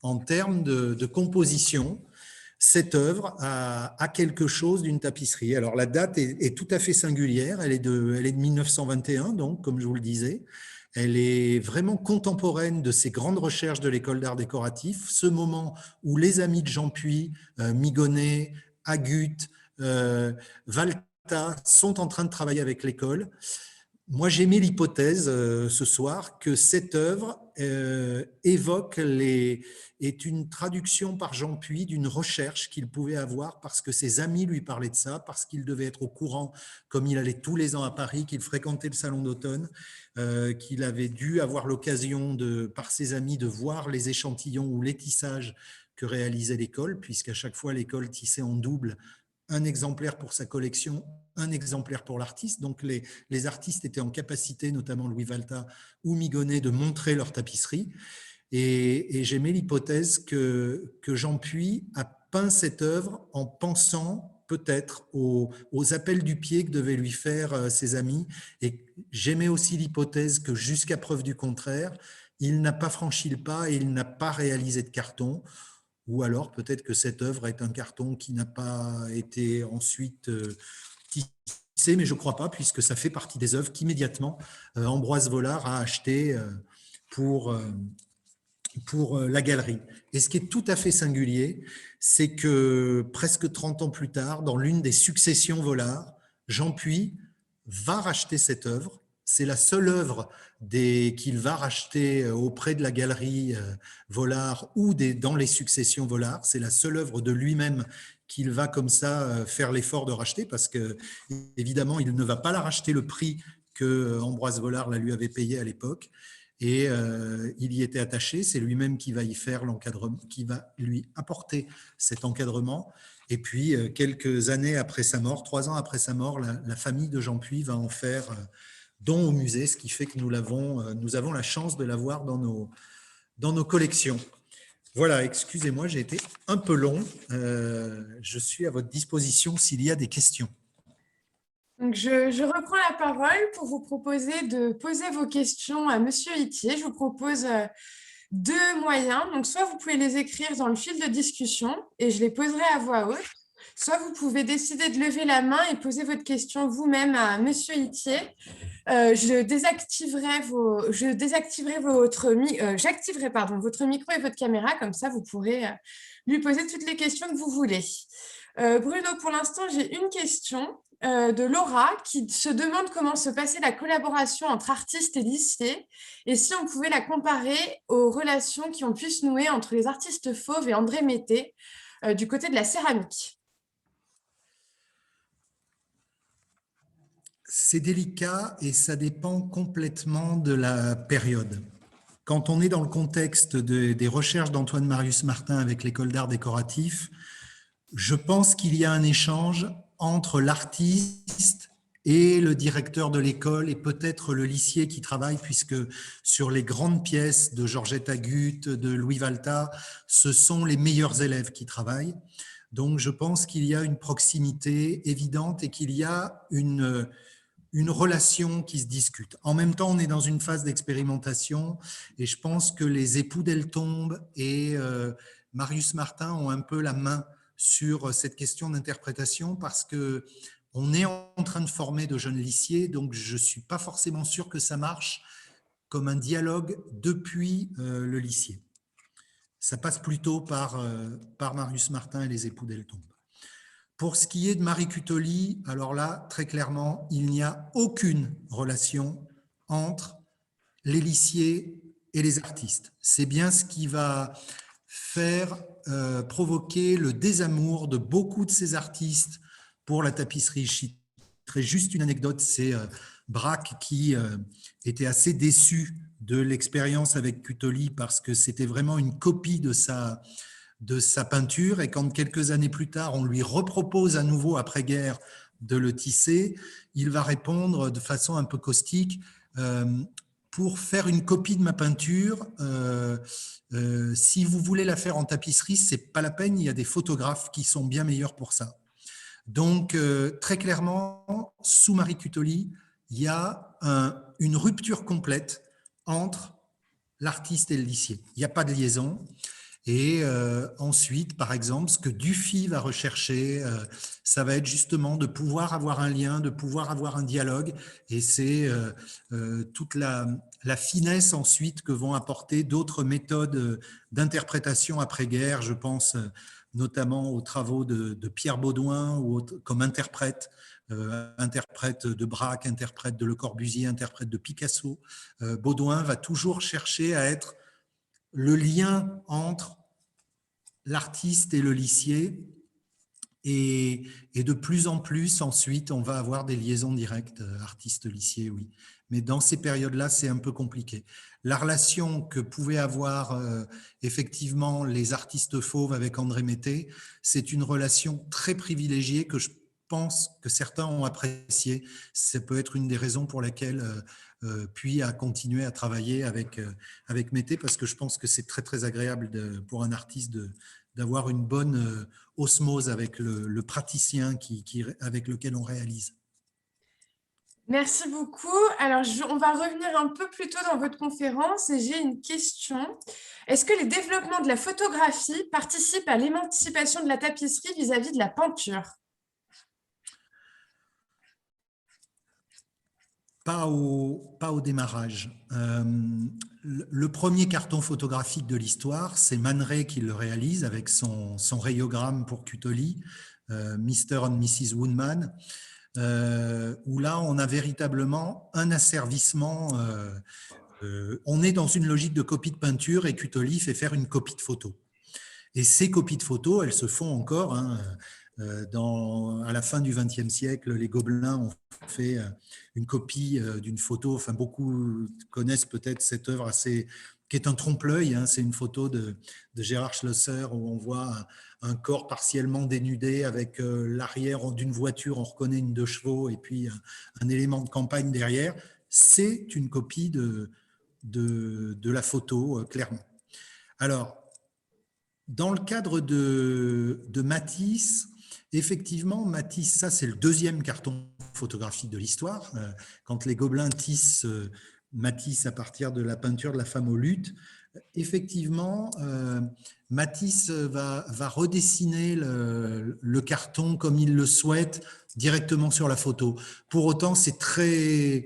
en termes de composition, cette œuvre a quelque chose d'une tapisserie. Alors la date est tout à fait singulière, elle est de 1921, donc comme je vous le disais, elle est vraiment contemporaine de ces grandes recherches de l'école d'art décoratif, ce moment où les amis de Jean Puy, Migonnet, Agut, Valta sont en train de travailler avec l'école. Moi, j'ai mis l'hypothèse ce soir que cette œuvre est une traduction par Jean Puy d'une recherche qu'il pouvait avoir parce que ses amis lui parlaient de ça, parce qu'il devait être au courant, comme il allait tous les ans à Paris, qu'il fréquentait le salon d'automne, qu'il avait dû avoir l'occasion par ses amis de voir les échantillons ou les tissages que réalisait l'école, puisqu'à chaque fois l'école tissait en double un exemplaire pour sa collection, un exemplaire pour l'artiste. Donc les artistes étaient en capacité, notamment Louis Valta ou Migonnet, de montrer leur tapisserie. Et j'ai mis l'hypothèse que Jean Puy a peint cette œuvre en pensant peut-être aux appels du pied que devaient lui faire ses amis. Et j'aimais aussi l'hypothèse que jusqu'à preuve du contraire, il n'a pas franchi le pas et il n'a pas réalisé de carton. Ou alors peut-être que cette œuvre est un carton qui n'a pas été ensuite tissé, mais je ne crois pas, puisque ça fait partie des œuvres qu'immédiatement Ambroise Vollard a achetées pour la galerie. Et ce qui est tout à fait singulier, c'est que presque 30 ans plus tard, dans l'une des successions Vollard, Jean Puy va racheter cette œuvre. C'est la seule œuvre qu'il va racheter auprès de la galerie Vollard ou dans les successions Vollard. C'est la seule œuvre de lui-même qu'il va comme ça faire l'effort de racheter parce que, évidemment, il ne va pas la racheter le prix que Ambroise Vollard la lui avait payé à l'époque. Et il y était attaché. C'est lui-même qui va y faire l'encadrement, qui va lui apporter cet encadrement. Et puis, quelques années après sa mort, 3 ans après sa mort, la famille de Jean Puy va en faire don au musée, ce qui fait que nous avons la chance de l'avoir dans nos collections. Voilà, excusez-moi, j'ai été un peu long. Je suis à votre disposition s'il y a des questions. Donc je reprends la parole pour vous proposer de poser vos questions à Monsieur Itier. Je vous propose 2 moyens. Donc, soit vous pouvez les écrire dans le fil de discussion et je les poserai à voix haute. Soit vous pouvez décider de lever la main et poser votre question vous-même à Monsieur Itier. J'activerai votre micro et votre caméra, comme ça vous pourrez lui poser toutes les questions que vous voulez. Bruno, pour l'instant, j'ai une question de Laura qui se demande comment se passait la collaboration entre artistes et lycées et si on pouvait la comparer aux relations qui ont pu se nouer entre les artistes fauves et André Mété du côté de la céramique. C'est délicat et ça dépend complètement de la période. Quand on est dans le contexte des recherches d'Antoine Marius Martin avec l'école d'art décoratif, je pense qu'il y a un échange entre l'artiste et le directeur de l'école et peut-être le lissier qui travaille, puisque sur les grandes pièces de Georgette Agut, de Louis Valta, ce sont les meilleurs élèves qui travaillent. Donc je pense qu'il y a une proximité évidente et qu'il y a une relation qui se discute. En même temps, on est dans une phase d'expérimentation et je pense que les époux Deltombe et Marius Martin ont un peu la main sur cette question d'interprétation parce que on est en train de former de jeunes lissiers, donc je ne suis pas forcément sûr que ça marche comme un dialogue depuis le lissier. Ça passe plutôt par Marius Martin et les époux Deltombe. Pour ce qui est de Marie Cutoli, alors là, très clairement, il n'y a aucune relation entre les lissiers et les artistes. C'est bien ce qui va faire provoquer le désamour de beaucoup de ces artistes pour la tapisserie. Je citerai juste une anecdote, c'est Braque qui était assez déçu de l'expérience avec Cutoli parce que c'était vraiment une copie de sa peinture, et quand quelques années plus tard, on lui repropose à nouveau, après-guerre, de le tisser, il va répondre de façon un peu caustique pour faire une copie de ma peinture, si vous voulez la faire en tapisserie, c'est pas la peine, il y a des photographes qui sont bien meilleurs pour ça. Donc, très clairement, sous Marie Cutoli, il y a une rupture complète entre l'artiste et le lissier. Il n'y a pas de liaison. Et ensuite, par exemple, ce que Dufy va rechercher, ça va être justement de pouvoir avoir un lien, de pouvoir avoir un dialogue. Et c'est toute la finesse ensuite que vont apporter d'autres méthodes d'interprétation après-guerre. Je pense notamment aux travaux de Pierre Baudouin comme interprète. Interprète de Braque, interprète de Le Corbusier, interprète de Picasso. Baudouin va toujours chercher à être le lien entre l'artiste et le lissier, et de plus en plus ensuite on va avoir des liaisons directes artiste-lissier, oui. Mais dans ces périodes-là, c'est un peu compliqué. La relation que pouvaient avoir effectivement les artistes fauves avec André Mété, c'est une relation très privilégiée que je pense que certains ont appréciée. Ça peut être une des raisons pour laquelle puis à continuer à travailler avec Mété, parce que je pense que c'est très très agréable pour un artiste d'avoir une bonne osmose avec le praticien avec lequel on réalise. Merci beaucoup. Alors, on va revenir un peu plus tôt dans votre conférence et j'ai une question. Est-ce que les développements de la photographie participent à l'émancipation de la tapisserie vis-à-vis de la peinture ? Pas au démarrage. Le premier carton photographique de l'histoire, c'est Man Ray qui le réalise avec son rayogramme pour Cutoli, Mr. and Mrs. Woodman, où là, on a véritablement un asservissement. On est dans une logique de copie de peinture et Cutoli fait faire une copie de photo. Et ces copies de photos, elles se font encore. À la fin du XXe siècle, les Gobelins ont fait une copie d'une photo. Enfin, beaucoup connaissent peut-être cette œuvre qui est un trompe-l'œil. C'est une photo de Gérard Schlosser où on voit un corps partiellement dénudé avec l'arrière d'une voiture, on reconnaît une 2 chevaux et puis un élément de campagne derrière. C'est une copie de la photo, clairement. Alors, dans le cadre de Matisse, effectivement, Matisse, ça c'est le deuxième carton photographique de l'histoire. Quand les Gobelins tissent Matisse à partir de la peinture de la femme aux luttes, effectivement, Matisse va redessiner le carton comme il le souhaite directement sur la photo. Pour autant, c'est très...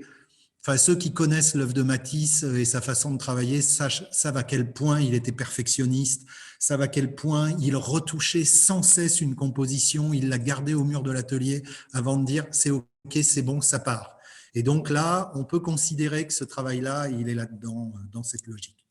Enfin, ceux qui connaissent l'œuvre de Matisse et sa façon de travailler savent à quel point il était perfectionniste, savent à quel point il retouchait sans cesse une composition, il la gardait au mur de l'atelier avant de dire « c'est ok, c'est bon, ça part ». Et donc là, on peut considérer que ce travail-là, il est là-dedans, dans cette logique.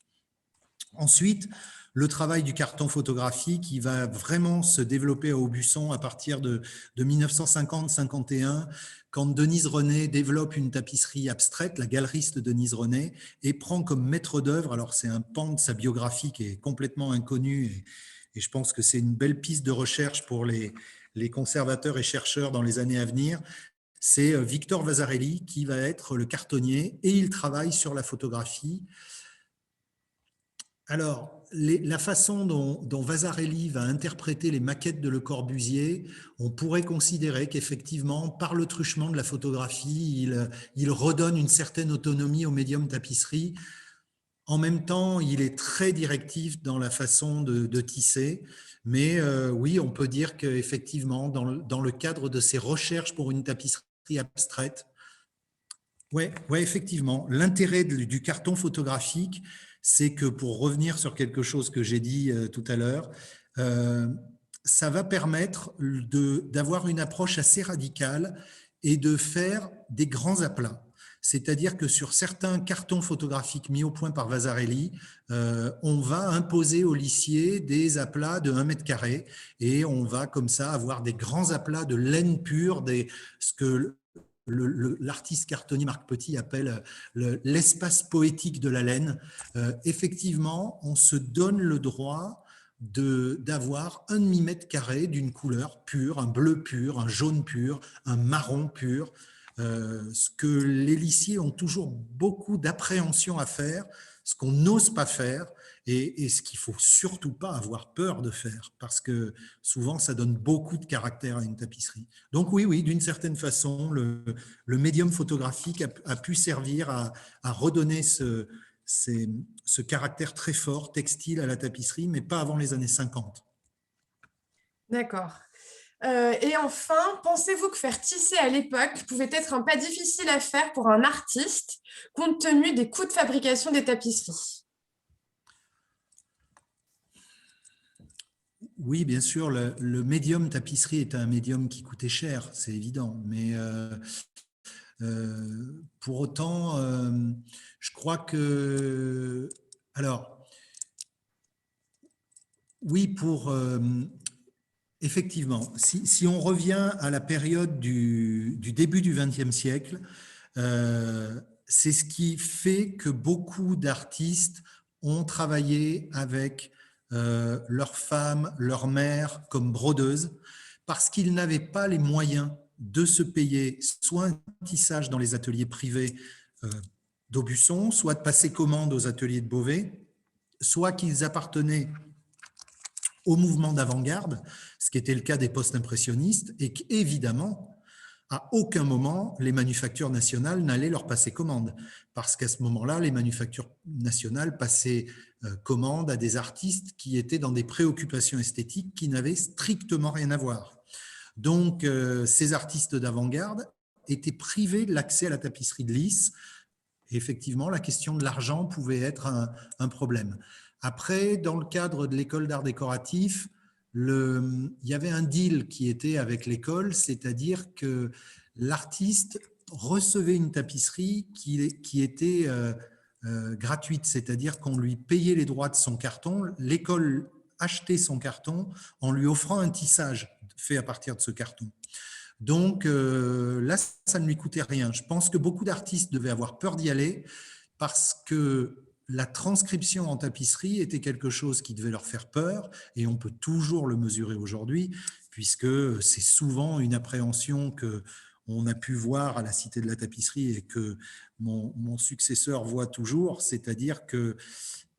Ensuite, le travail du carton photographique qui va vraiment se développer à Aubusson à partir de 1950-51, quand Denise René développe une tapisserie abstraite, la galeriste Denise René, et prend comme maître d'œuvre, alors c'est un pan de sa biographie qui est complètement inconnu, et je pense que c'est une belle piste de recherche pour les conservateurs et chercheurs dans les années à venir, c'est Victor Vasarely qui va être le cartonnier, et il travaille sur la photographie. Alors, la façon dont Vasarely va interpréter les maquettes de Le Corbusier, on pourrait considérer qu'effectivement, par le truchement de la photographie, il redonne une certaine autonomie au médium tapisserie. En même temps, il est très directif dans la façon de tisser. Mais oui, on peut dire qu'effectivement, dans le cadre de ses recherches pour une tapisserie abstraite, ouais, effectivement, l'intérêt du carton photographique, c'est que pour revenir sur quelque chose que j'ai dit tout à l'heure, ça va permettre d'avoir une approche assez radicale et de faire des grands aplats. C'est-à-dire que sur certains cartons photographiques mis au point par Vasarely, on va imposer aux lissiers des aplats de 1 mètre carré et on va comme ça avoir des grands aplats de laine pure, ce que l'artiste cartonnier Marc Petit appelle l'espace poétique de la laine. Effectivement, on se donne le droit d'avoir 1 demi-mètre carré d'une couleur pure, un bleu pur, un jaune pur, un marron pur, ce que les lissiers ont toujours beaucoup d'appréhension à faire, ce qu'on n'ose pas faire et ce qu'il ne faut surtout pas avoir peur de faire parce que souvent ça donne beaucoup de caractère à une tapisserie. Donc oui, d'une certaine façon, le médium photographique a pu servir à redonner ce caractère très fort textile à la tapisserie, mais pas avant les années 50. D'accord. Et enfin, pensez-vous que faire tisser à l'époque pouvait être un pas difficile à faire pour un artiste, compte tenu des coûts de fabrication des tapisseries? Oui, bien sûr, le médium tapisserie est un médium qui coûtait cher, c'est évident, mais pour autant, je crois que... Alors, oui, effectivement, si on revient à la période du début du XXe siècle, c'est ce qui fait que beaucoup d'artistes ont travaillé avec leur femme, leur mère comme brodeuse, parce qu'ils n'avaient pas les moyens de se payer soit un tissage dans les ateliers privés d'Aubusson, soit de passer commande aux ateliers de Beauvais, soit qu'ils appartenaient au mouvement d'avant-garde, ce qui était le cas des post-impressionnistes, et qu'évidemment, à aucun moment, les manufactures nationales n'allaient leur passer commande, parce qu'à ce moment-là, les manufactures nationales passaient commande à des artistes qui étaient dans des préoccupations esthétiques qui n'avaient strictement rien à voir. Donc, ces artistes d'avant-garde étaient privés de l'accès à la tapisserie de Lys. Et effectivement, la question de l'argent pouvait être un problème. Après, dans le cadre de l'école d'art décoratif, il y avait un deal qui était avec l'école, c'est-à-dire que l'artiste recevait une tapisserie qui était gratuite, c'est-à-dire qu'on lui payait les droits de son carton, l'école achetait son carton en lui offrant un tissage fait à partir de ce carton. Donc là, ça ne lui coûtait rien. Je pense que beaucoup d'artistes devaient avoir peur d'y aller parce que la transcription en tapisserie était quelque chose qui devait leur faire peur, et on peut toujours le mesurer aujourd'hui, puisque c'est souvent une appréhension qu'on a pu voir à la Cité de la Tapisserie et que mon successeur voit toujours, c'est-à-dire que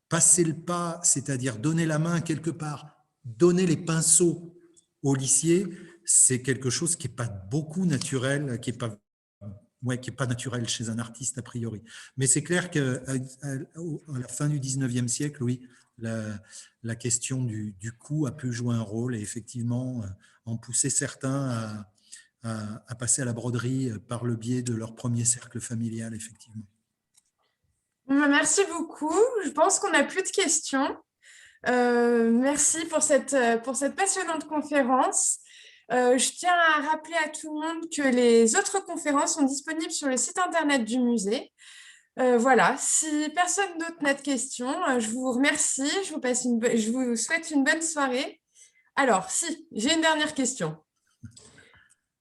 passer le pas, c'est-à-dire donner la main quelque part, donner les pinceaux au lissier, c'est quelque chose qui n'est pas beaucoup naturel, qui n'est pas naturel chez un artiste a priori. Mais c'est clair qu'à la fin du 19e siècle, oui, la question du coût a pu jouer un rôle et effectivement en pousser certains à passer à la broderie par le biais de leur premier cercle familial, effectivement. Merci beaucoup. Je pense qu'on n'a plus de questions. Merci pour cette passionnante conférence. Je tiens à rappeler à tout le monde que les autres conférences sont disponibles sur le site internet du musée. Voilà, si personne d'autre n'a de questions, je vous remercie, je vous souhaite une bonne soirée. Alors, si, j'ai une dernière question.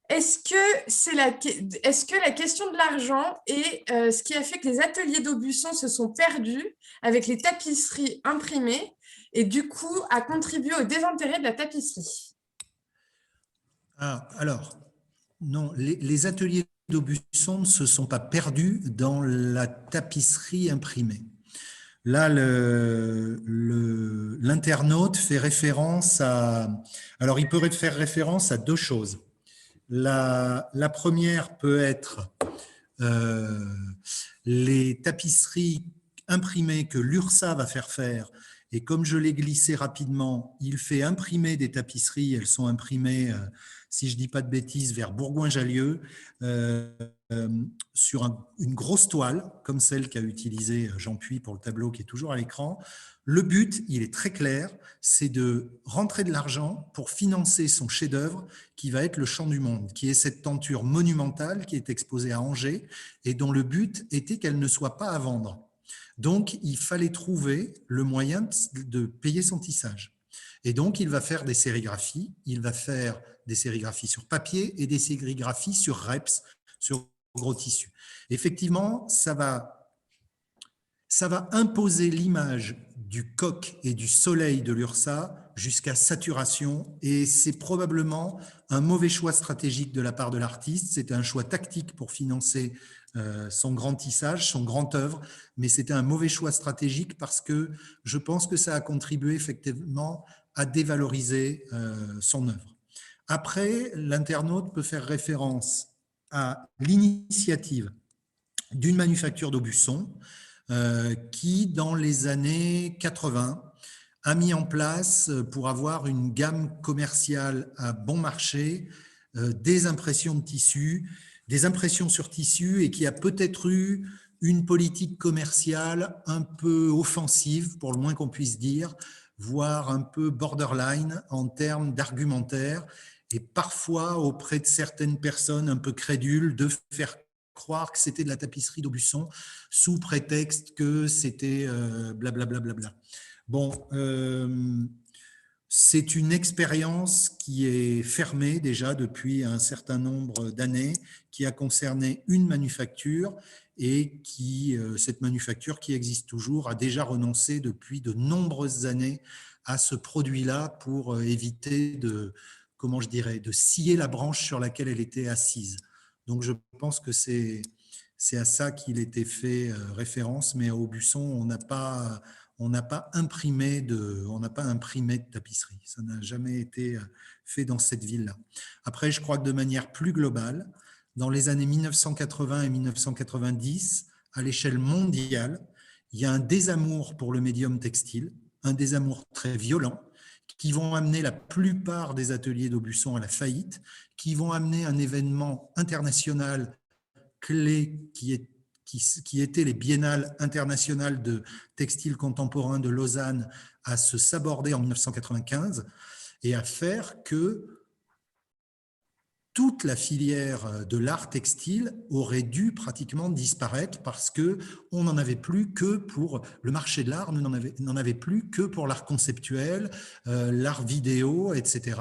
Est-ce que la question de l'argent est ce qui a fait que les ateliers d'Aubusson se sont perdus avec les tapisseries imprimées et du coup a contribué au désintérêt de la tapisserie? Alors, non, les ateliers d'Aubusson ne se sont pas perdus dans la tapisserie imprimée. Là, l'internaute fait référence à… Alors, il peut faire référence à deux choses. La première peut être les tapisseries imprimées que l'URSSAF va faire. Et comme je l'ai glissé rapidement, il fait imprimer des tapisseries. Elles sont imprimées, si je ne dis pas de bêtises, vers Bourgoin-Jallieu, sur une grosse toile, comme celle qu'a utilisée Jean Puy pour le tableau qui est toujours à l'écran. Le but, il est très clair, c'est de rentrer de l'argent pour financer son chef-d'œuvre qui va être le Chant du Monde, qui est cette tenture monumentale qui est exposée à Angers et dont le but était qu'elle ne soit pas à vendre. Donc, il fallait trouver le moyen de payer son tissage. Et donc, il va faire des sérigraphies. Il va faire des sérigraphies sur papier et des sérigraphies sur reps, sur gros tissu. Effectivement, ça va imposer l'image du coq et du soleil de l'URSSA jusqu'à saturation, et c'est probablement un mauvais choix stratégique de la part de l'artiste. C'était un choix tactique pour financer son grand tissage, son grand œuvre, mais c'était un mauvais choix stratégique parce que je pense que ça a contribué effectivement à dévaloriser son œuvre. Après, l'internaute peut faire référence à l'initiative d'une manufacture d'Aubusson qui, dans les années 80, a mis en place, pour avoir une gamme commerciale à bon marché, des impressions de tissu, des impressions sur tissu, et qui a peut-être eu une politique commerciale un peu offensive, pour le moins qu'on puisse dire, voire un peu borderline en termes d'argumentaire, et parfois auprès de certaines personnes un peu crédules de faire croire que c'était de la tapisserie d'Aubusson sous prétexte que c'était blablabla. Bon, c'est une expérience qui est fermée déjà depuis un certain nombre d'années, qui a concerné une manufacture et qui, cette manufacture qui existe toujours, a déjà renoncé depuis de nombreuses années à ce produit-là pour éviter de, comment je dirais, de scier la branche sur laquelle elle était assise. Donc je pense que c'est à ça qu'il était fait référence, mais à Aubusson, on n'a pas imprimé de tapisserie. Ça n'a jamais été fait dans cette ville-là. Après, je crois que de manière plus globale, dans les années 1980 et 1990, à l'échelle mondiale, il y a un désamour pour le médium textile, un désamour très violent, qui vont amener la plupart des ateliers d'Aubusson à la faillite, qui vont amener un événement international clé qui étaient les biennales internationales de textile contemporain de Lausanne à se saborder en 1995 et à faire que toute la filière de l'art textile aurait dû pratiquement disparaître parce qu'on n'en avait plus que pour le marché de l'art, n'en avait plus que pour l'art conceptuel, l'art vidéo, etc.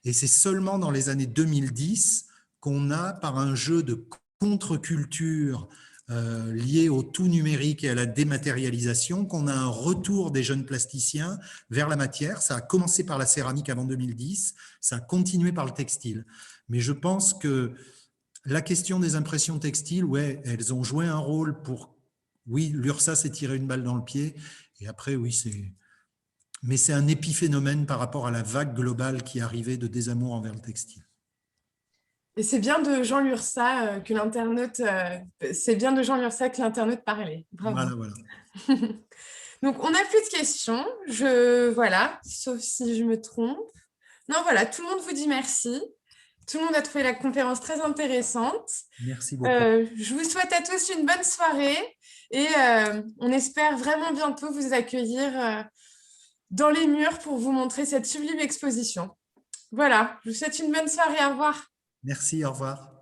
Et c'est seulement dans les années 2010 qu'on a, par un jeu de contre-culture lié au tout numérique et à la dématérialisation, qu'on a un retour des jeunes plasticiens vers la matière. Ça a commencé par la céramique avant 2010, ça a continué par le textile. Mais je pense que la question des impressions textiles, ouais, elles ont joué un rôle pour… Oui, l'URSSA s'est tiré une balle dans le pied, et après, oui, c'est… Mais c'est un épiphénomène par rapport à la vague globale qui arrivait de désamour envers le textile. Et c'est bien de Jean Lursa que l'internaute, c'est bien de Jean Lursa que l'internaute parlait. Bravo. Voilà, voilà. Donc, on n'a plus de questions. Voilà, sauf si je me trompe. Non, voilà, tout le monde vous dit merci. Tout le monde a trouvé la conférence très intéressante. Merci beaucoup. Je vous souhaite à tous une bonne soirée et on espère vraiment bientôt vous accueillir dans les murs pour vous montrer cette sublime exposition. Voilà, je vous souhaite une bonne soirée. Au revoir. Merci, au revoir.